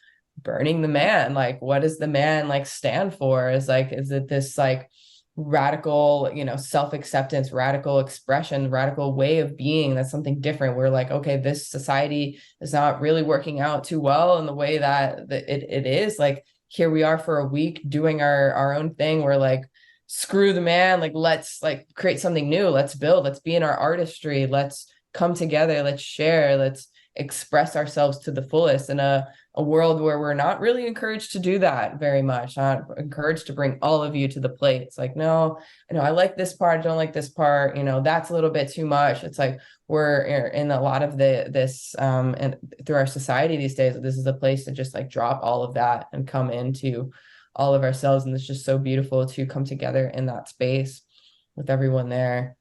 burning the man. Like, what does the man like stand for? Is it this like radical, you know, self-acceptance, radical expression, radical way of being? That's something different. We're like, okay, this society is not really working out too well in the way that it is. Like, here we are for a week doing our own thing. We're like, screw the man, like let's like create something new, let's build, let's be in our artistry, let's come together, let's share, let's express ourselves to the fullest in a world where we're not really encouraged to do that very much, not encouraged to bring all of you to the plate. It's like, no, you know, I like this part, I don't like this part, you know, that's a little bit too much. It's like we're in a lot of this and through our society these days, this is a place to just like drop all of that and come into all of ourselves. And it's just so beautiful to come together in that space with everyone there.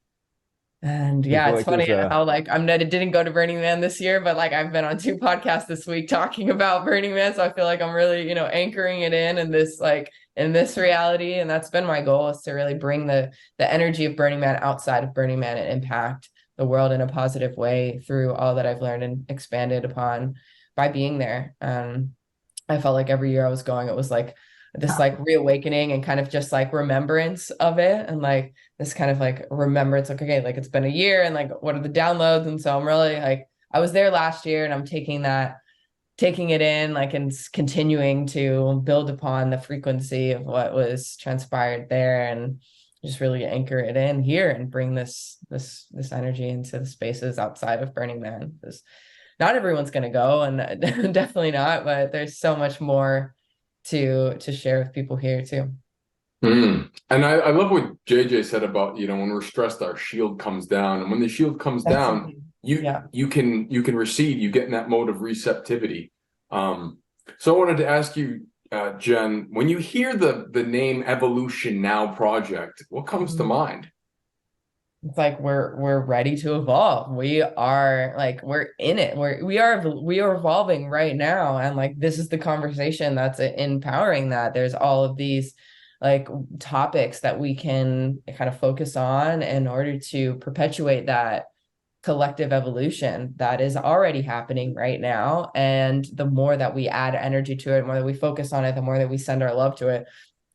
And yeah, it's funny how like I didn't go to Burning Man this year, but like I've been on 2 podcasts this week talking about Burning Man. So I feel like I'm really, you know, anchoring it in this like in this reality. And that's been my goal, is to really bring the energy of Burning Man outside of Burning Man and impact the world in a positive way through all that I've learned and expanded upon by being there. I felt like every year I was going, it was like this like reawakening and kind of just like remembrance of it, and like this kind of like remembrance, like, okay, like it's been a year and like what are the downloads? And so I'm really like, I was there last year and I'm taking it in, like, and continuing to build upon the frequency of what was transpired there, and just really anchor it in here and bring this energy into the spaces outside of Burning Man, because not everyone's going to go, and definitely not, but there's so much more to share with people here too. And I love what JJ said about, you know, when we're stressed, our shield comes down, and when the shield comes down, you can receive, you get in that mode of receptivity. So I wanted to ask you, Jen, when you hear the name Evolution Now Project, what comes to mind? It's like we're ready to evolve. We are like, we're in it. We are evolving right now, and like this is the conversation that's empowering that. There's all of these like topics that we can kind of focus on in order to perpetuate that collective evolution that is already happening right now. And the more that we add energy to it, the more that we focus on it, the more that we send our love to it,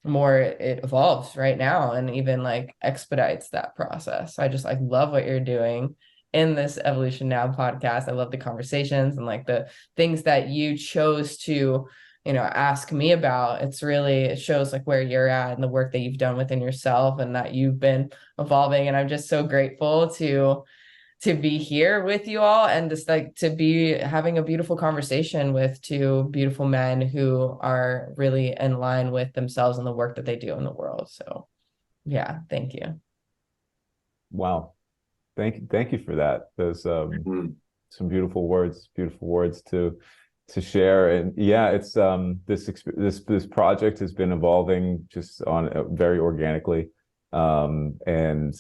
more it evolves right now and even like expedites that process. I just like love what you're doing in this Evolution Now podcast. I love the conversations and like the things that you chose to, you know, ask me about. It shows like where you're at and the work that you've done within yourself and that you've been evolving. And I'm just so grateful to be here with you all, and just like to be having a beautiful conversation with 2 beautiful men who are really in line with themselves and the work that they do in the world. So yeah, thank you. Wow. Thank you for that. There's some beautiful words to share. And yeah, it's this project has been evolving just very organically. And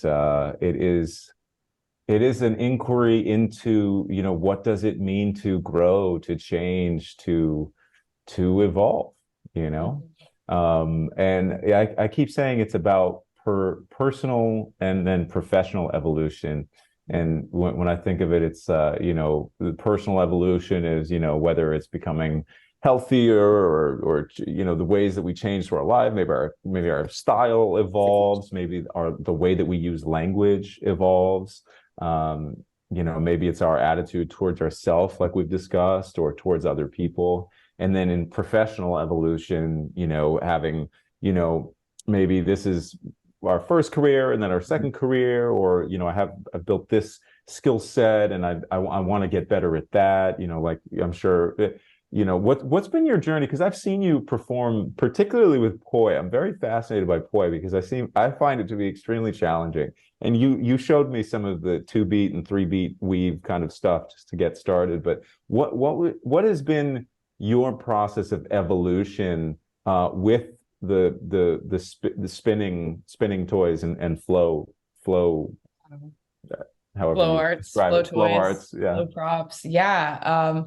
it is an inquiry into, you know, what does it mean to grow, to change, to evolve, you know? And yeah, I keep saying it's about personal and then professional evolution. And when I think of it, it's, you know, the personal evolution is, you know, whether it's becoming healthier or you know, the ways that we change through our life, maybe our style evolves, maybe the way that we use language evolves. You know, maybe it's our attitude towards ourselves, like we've discussed, or towards other people. And then in professional evolution, you know, having, you know, maybe this is our first career and then our second career, or, you know, I've built this skill set and I want to get better at that, you know, like I'm sure, you know, what's been your journey? Because I've seen you perform, particularly with poi. I'm very fascinated by poi because I find it to be extremely challenging. And you showed me some of the 2-beat and 3-beat weave kind of stuff just to get started. But what has been your process of evolution with the spinning toys and flow, however Flow you arts, describe flow it, flow toys, arts, yeah. flow props. Yeah.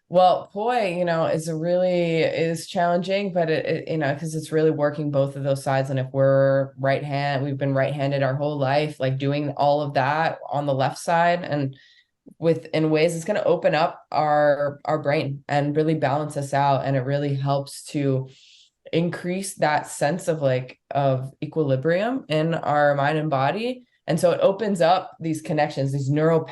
Well, poi, you know, is challenging, but it you know, because it's really working both of those sides. And if we've been right-handed our whole life, like doing all of that on the left side, and in ways it's going to open up our brain and really balance us out. And it really helps to increase that sense of equilibrium in our mind and body. And so it opens up these connections, these neural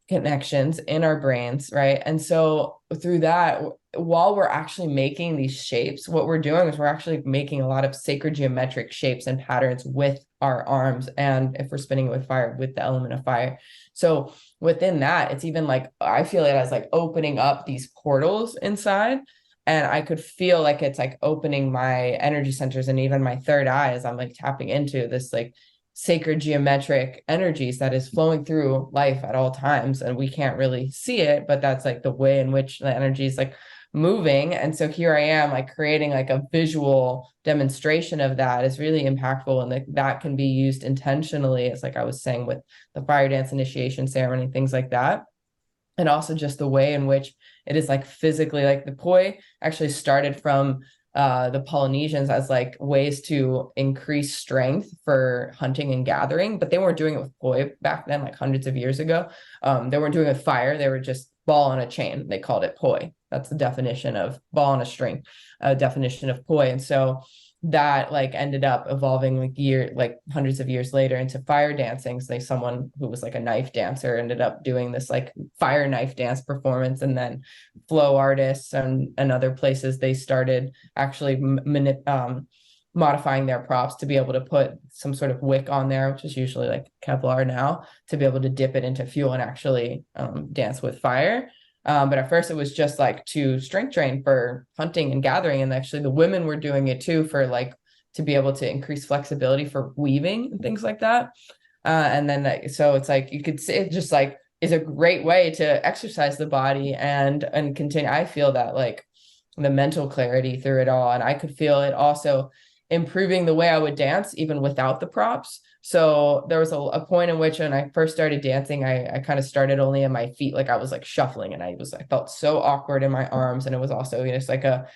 connections in our brains, right? And so through that, while we're actually making these shapes, what we're doing is we're actually making a lot of sacred geometric shapes and patterns with our arms. And if we're spinning with fire, with the element of fire. So within that, it's even like, I feel it as like opening up these portals inside. And I could feel like it's like opening my energy centers and even my third eye as I'm like tapping into this like sacred geometric energies that is flowing through life at all times. And we can't really see it, but that's like the way in which the energy is like moving. And so here I am like creating like a visual demonstration of that is really impactful. And that can be used intentionally. It's like I was saying with the fire dance initiation ceremony, things like that. And also just the way in which it is like physically, like the poi actually started from the Polynesians as like ways to increase strength for hunting and gathering, but they weren't doing it with poi back then, like hundreds of years ago. They weren't doing it with fire. They were just ball on a chain. They called it poi. That's the definition of ball on a string, definition of poi. And so that like ended up evolving like hundreds of years later into fire dancing. So someone who was like a knife dancer ended up doing this like fire knife dance performance, and then flow artists and other places, they started actually modifying their props to be able to put some sort of wick on there, which is usually like Kevlar now, to be able to dip it into fuel and actually dance with fire. But at first it was just like to strength train for hunting and gathering. And actually the women were doing it too, for like, to be able to increase flexibility for weaving and things like that. And then, so it's like, you could see it just like is a great way to exercise the body and continue. I feel that like the mental clarity through it all. And I could feel it also improving the way I would dance even without the props. So there was a point in which when I first started dancing, I kind of started only in my feet. Like I was like shuffling and I felt so awkward in my arms. And it was also, you know, it's like a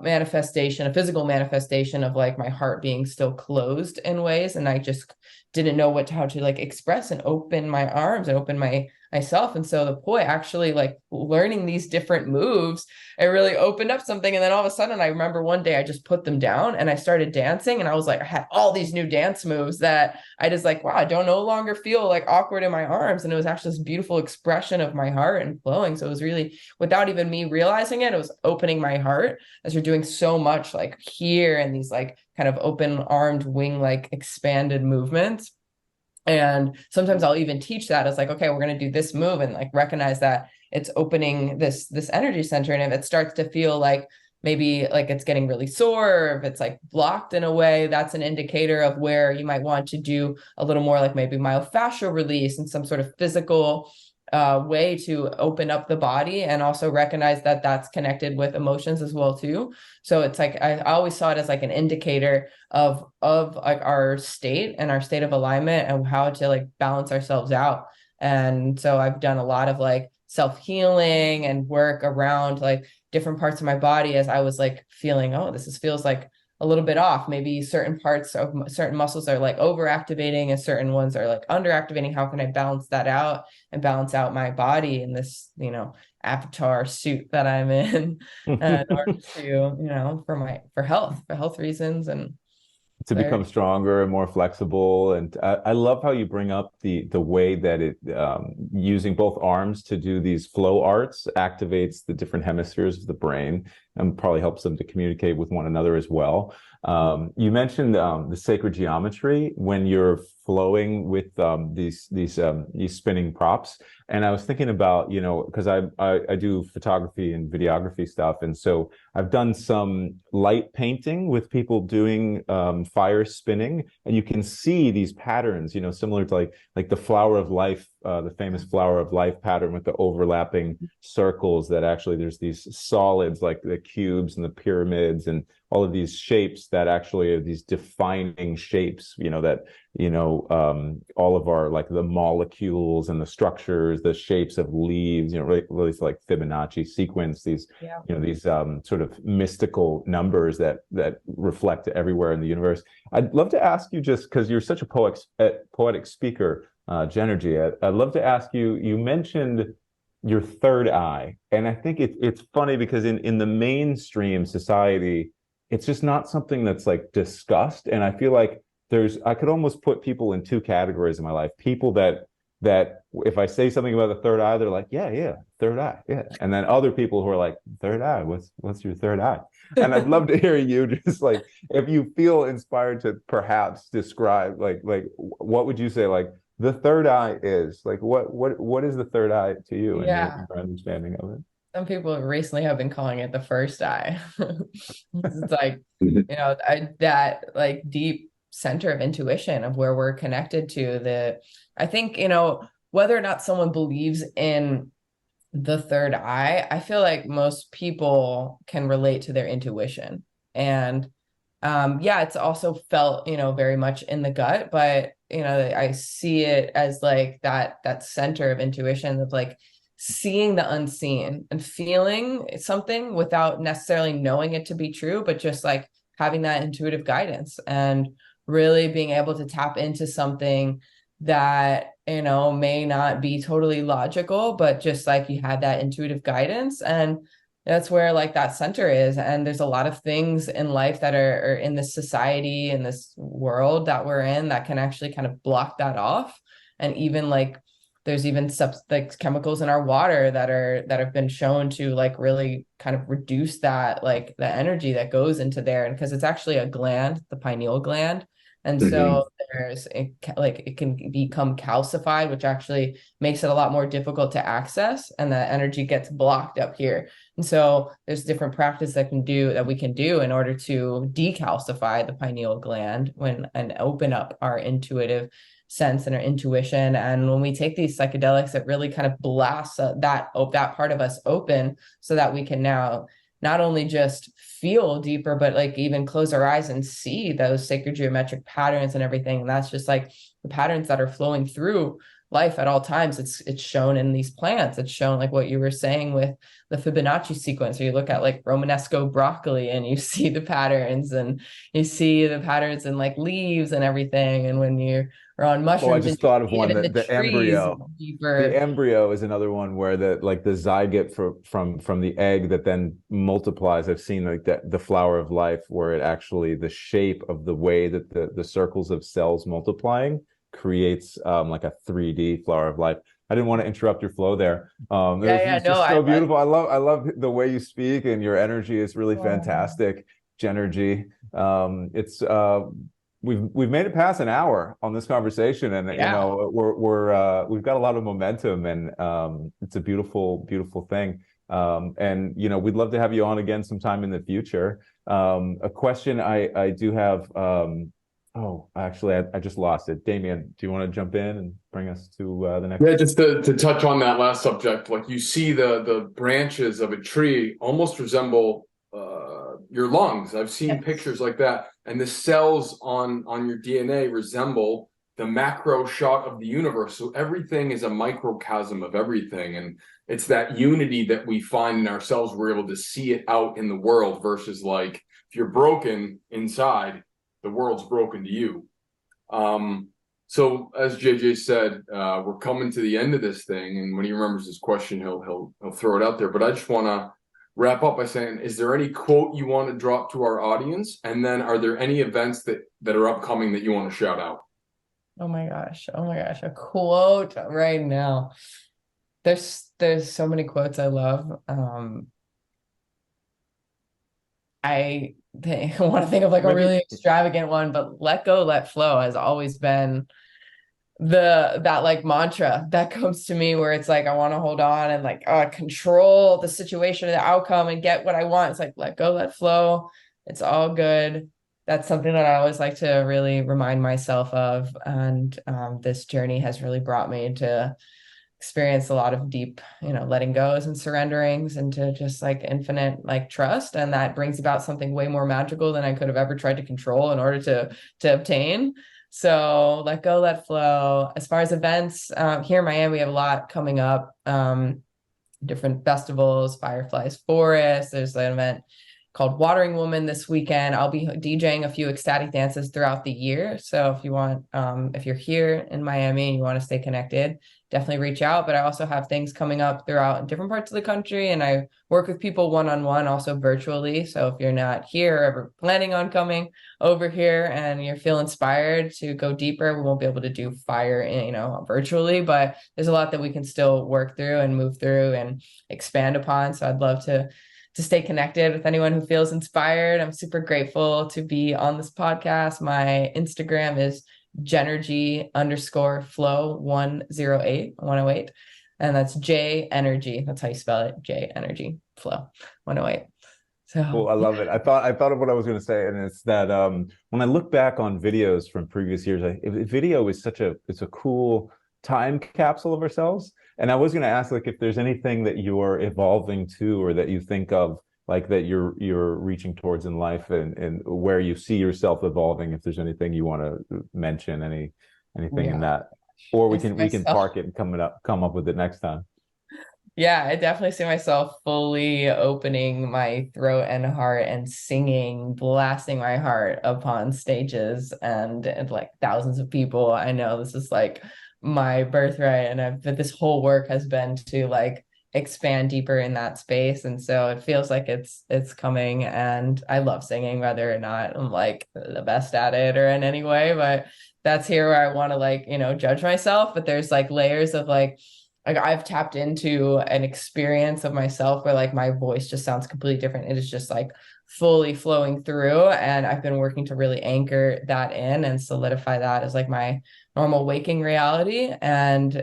manifestation, a physical manifestation of like my heart being still closed in ways. And I just didn't know how to like express and open my arms and open myself. And so the poi actually like learning these different moves, it really opened up something. And then all of a sudden I remember one day I just put them down and I started dancing, and I was like, I had all these new dance moves that I just like, wow, I don't no longer feel like awkward in my arms. And it was actually this beautiful expression of my heart and flowing. So it was really, without even me realizing it, it was opening my heart as you're doing so much like here and these like kind of open armed wing, like expanded movements. And sometimes I'll even teach that as like, okay, we're going to do this move, and like recognize that it's opening this energy center. And if it starts to feel like maybe like it's getting really sore, or if it's like blocked in a way, that's an indicator of where you might want to do a little more like maybe myofascial release and some sort of physical way to open up the body, and also recognize that that's connected with emotions as well too. So it's like I always saw it as like an indicator of like our state and our state of alignment and how to like balance ourselves out. And so I've done a lot of like self-healing and work around like different parts of my body as I was like feeling, oh, feels like a little bit off. Maybe certain parts of certain muscles are like overactivating and certain ones are like underactivating. How can I balance that out and balance out my body in this, avatar suit that I'm in in order to, for health reasons and to become stronger and more flexible. And I love how you bring up the way that it using both arms to do these flow arts activates the different hemispheres of the brain and probably helps them to communicate with one another as well. You mentioned the sacred geometry when you're flowing with these spinning props, and I was thinking about, because I do photography and videography stuff, and so I've done some light painting with people doing fire spinning, and you can see these patterns, similar to like the flower of life, the famous flower of life pattern with the overlapping circles, that actually there's these solids like the cubes and the pyramids and all of these shapes that actually are these defining shapes, that all of our, like the molecules and the structures, the shapes of leaves, really like Fibonacci sequence, these these sort of mystical numbers that reflect everywhere in the universe. I'd love to ask you, just because you're such a poetic speaker, Jenergy, I'd love to ask you, you mentioned your third eye, and I think it's funny because in the mainstream society, it's just not something that's like discussed. And I feel like I could almost put people in two categories in my life. People that if I say something about the third eye, they're like, yeah, third eye, yeah. And then other people who are like, third eye, what's your third eye? And I'd love to hear you just like, if you feel inspired to perhaps describe like what would you say like the third eye is? Like what is the third eye to you and your understanding of it? Some people recently have been calling it the first eye. It's like, that like deep center of intuition of where we're connected to I think, whether or not someone believes in the third eye, I feel like most people can relate to their intuition. And it's also felt, very much in the gut, but, I see it as like that center of intuition of like seeing the unseen and feeling something without necessarily knowing it to be true, but just like having that intuitive guidance and really being able to tap into something that, may not be totally logical, but just like you had that intuitive guidance. And that's where like that center is. And there's a lot of things in life that are in this society, in this world that we're in, that can actually kind of block that off. And even like, there's even like chemicals in our water that have been shown to like really kind of reduce that, like the energy that goes into there. And because it's actually a gland, the pineal gland. And so it can become calcified, which actually makes it a lot more difficult to access, and the energy gets blocked up here. And so there's different practice that we can do in order to decalcify the pineal gland and open up our intuitive sense and our intuition. And when we take these psychedelics, it really kind of blasts that part of us open, so that we can now not only just feel deeper, but like even close our eyes and see those sacred geometric patterns and everything. And that's just like the patterns that are flowing through life at all times. It's shown in these plants. It's shown like what you were saying with the Fibonacci sequence, where you look at like Romanesco broccoli and you see the patterns, and you see the patterns in like leaves and everything. And when you're on mushrooms, I just thought of one, the embryo. Deeper. The embryo is another one where the zygote from the egg that then multiplies. I've seen like the flower of life, where it actually, the shape of the way that the circles of cells multiplying creates like a 3D flower of life. I didn't want to interrupt your flow there. It's just so beautiful. I love the way you speak, and your energy is really fantastic. Jenergy. We've made it past an hour on this conversation, and we've got a lot of momentum, and it's a beautiful thing. And we'd love to have you on again sometime in the future. A question I do have. Actually, I just lost it. Damien, do you want to jump in and bring us to the next? Yeah, just to touch on that last subject, like you see the branches of a tree almost resemble your lungs. I've seen pictures like that, and the cells on your DNA resemble the macro shot of the universe. So everything is a microcosm of everything. And it's that unity that we find in ourselves. We're able to see it out in the world versus like, if you're broken inside, the world's broken to you. So as JJ said, we're coming to the end of this thing. And when he remembers his question, he'll throw it out there. But I just want to wrap up by saying, is there any quote you want to drop to our audience? And then are there any events that are upcoming that you want to shout out? Oh my gosh. A quote right now. There's so many quotes I love. I want to think of like a really extravagant one, but let go, let flow has always been that like mantra that comes to me, where it's like I want to hold on and like control the situation, the outcome, and get what I want. It's like let go, let flow. It's all good. That's something that I always like to really remind myself of. And this journey has really brought me to experience a lot of deep, letting goes and surrenderings into just like infinite like trust. And that brings about something way more magical than I could have ever tried to control in order to obtain. So let go, let flow. As far as events, here in Miami, we have a lot coming up. Different festivals, Fireflies Forest. There's an event called Watering Woman this weekend. I'll be DJing a few ecstatic dances throughout the year. So if you want, if you're here in Miami and you want to stay connected, definitely reach out. But I also have things coming up throughout different parts of the country, and I work with people one-on-one, also virtually. So if you're not here or ever planning on coming over here and you feel inspired to go deeper, we won't be able to do fire, virtually, but there's a lot that we can still work through and move through and expand upon. So I'd love to stay connected with anyone who feels inspired. I'm super grateful to be on this podcast. My Instagram is Jenergy_flow 108. And that's Jenergy. That's how you spell it. Jenergy flow 108. So cool. I love it. I thought of what I was going to say, and it's that when I look back on videos from previous years, video is it's a cool time capsule of ourselves. And I was going to ask, like, if there's anything that you're evolving to, or that you think of, like, that you're reaching towards in life, and where you see yourself evolving. If there's anything you want to mention, anything in that, or we can park it and come up with it next time. Yeah, I definitely see myself fully opening my throat and heart and singing, blasting my heart upon stages and like thousands of people. I know this is like my birthright, and this whole work has been to like expand deeper in that space. And so it feels like it's coming, and I love singing, whether or not I'm like the best at it or in any way, but that's here where I want to like, judge myself. But there's like layers of like I've tapped into an experience of myself where like my voice just sounds completely different. It is just like fully flowing through, and I've been working to really anchor that in and solidify that as like my normal waking reality. And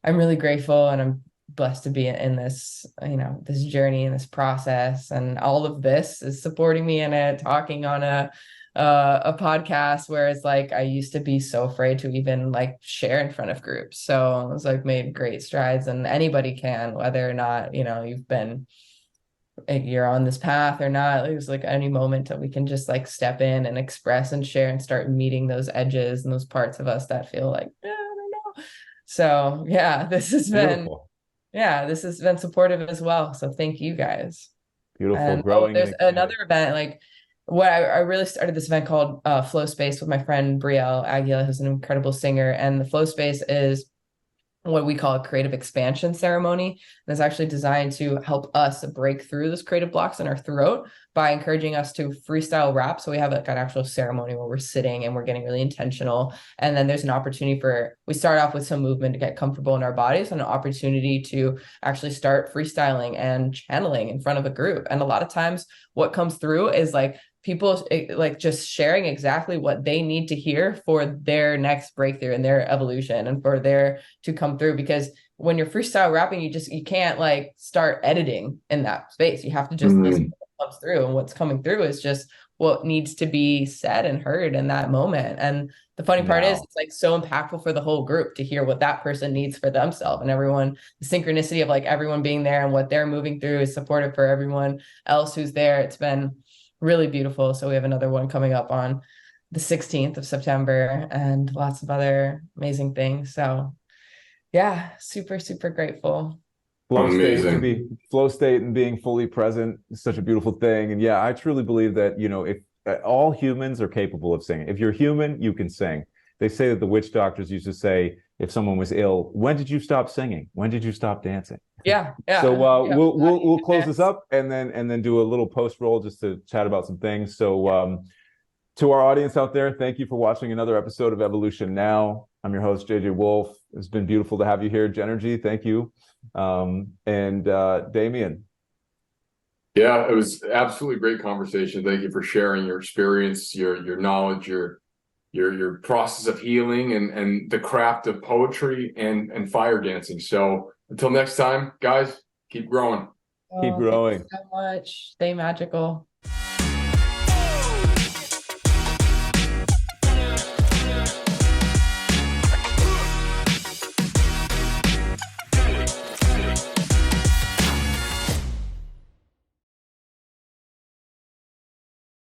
I'm really grateful, and I'm blessed to be in this, this journey and this process, and all of this is supporting me in it, talking on a podcast where it's like I used to be so afraid to even like share in front of groups. So it's like made great strides, and anybody can, whether or not, you're on this path or not. There's like any moment that we can just like step in and express and share and start meeting those edges and those parts of us that feel like, I don't know. So yeah, this has been supportive as well. So thank you guys. Beautiful. And Growing. There's another event, like what I really started this event called Flow Space with my friend Brielle Aguila, who's an incredible singer. And the Flow Space is what we call a creative expansion ceremony. And it's actually designed to help us break through those creative blocks in our throat by encouraging us to freestyle rap. So we have like an actual ceremony where we're sitting and we're getting really intentional. And then there's an opportunity we start off with some movement to get comfortable in our bodies, and an opportunity to actually start freestyling and channeling in front of a group. And a lot of times what comes through is like people like just sharing exactly what they need to hear for their next breakthrough and their evolution, and for their to come through. Because when you're freestyle rapping, you can't like start editing in that space. You have to just listen to what comes through, and what's coming through is just what needs to be said and heard in that moment. And the funny part is it's like so impactful for the whole group to hear what that person needs for themselves, and everyone, the synchronicity of like everyone being there and what they're moving through is supportive for everyone else who's there. It's been really beautiful. So we have another one coming up on the 16th of September and lots of other amazing things. So yeah, super, super grateful. Amazing. Flow state and being fully present is such a beautiful thing. And yeah, I truly believe that, if all humans are capable of singing. If you're human, you can sing. They say that the witch doctors used to say, if someone was ill, when did you stop singing? When did you stop dancing? Yeah. So Yeah. we'll close this up and then do a little post roll just to chat about some things. So to our audience out there, thank you for watching another episode of Evolution Now. I'm your host, JJ Wolf. It's been beautiful to have you here. Jenergy, thank you. And Damien. Yeah, it was absolutely great conversation. Thank you for sharing your experience, your knowledge, your process of healing and the craft of poetry and fire dancing. So until next time, guys, keep growing. Keep growing. Thank you so much. Stay magical.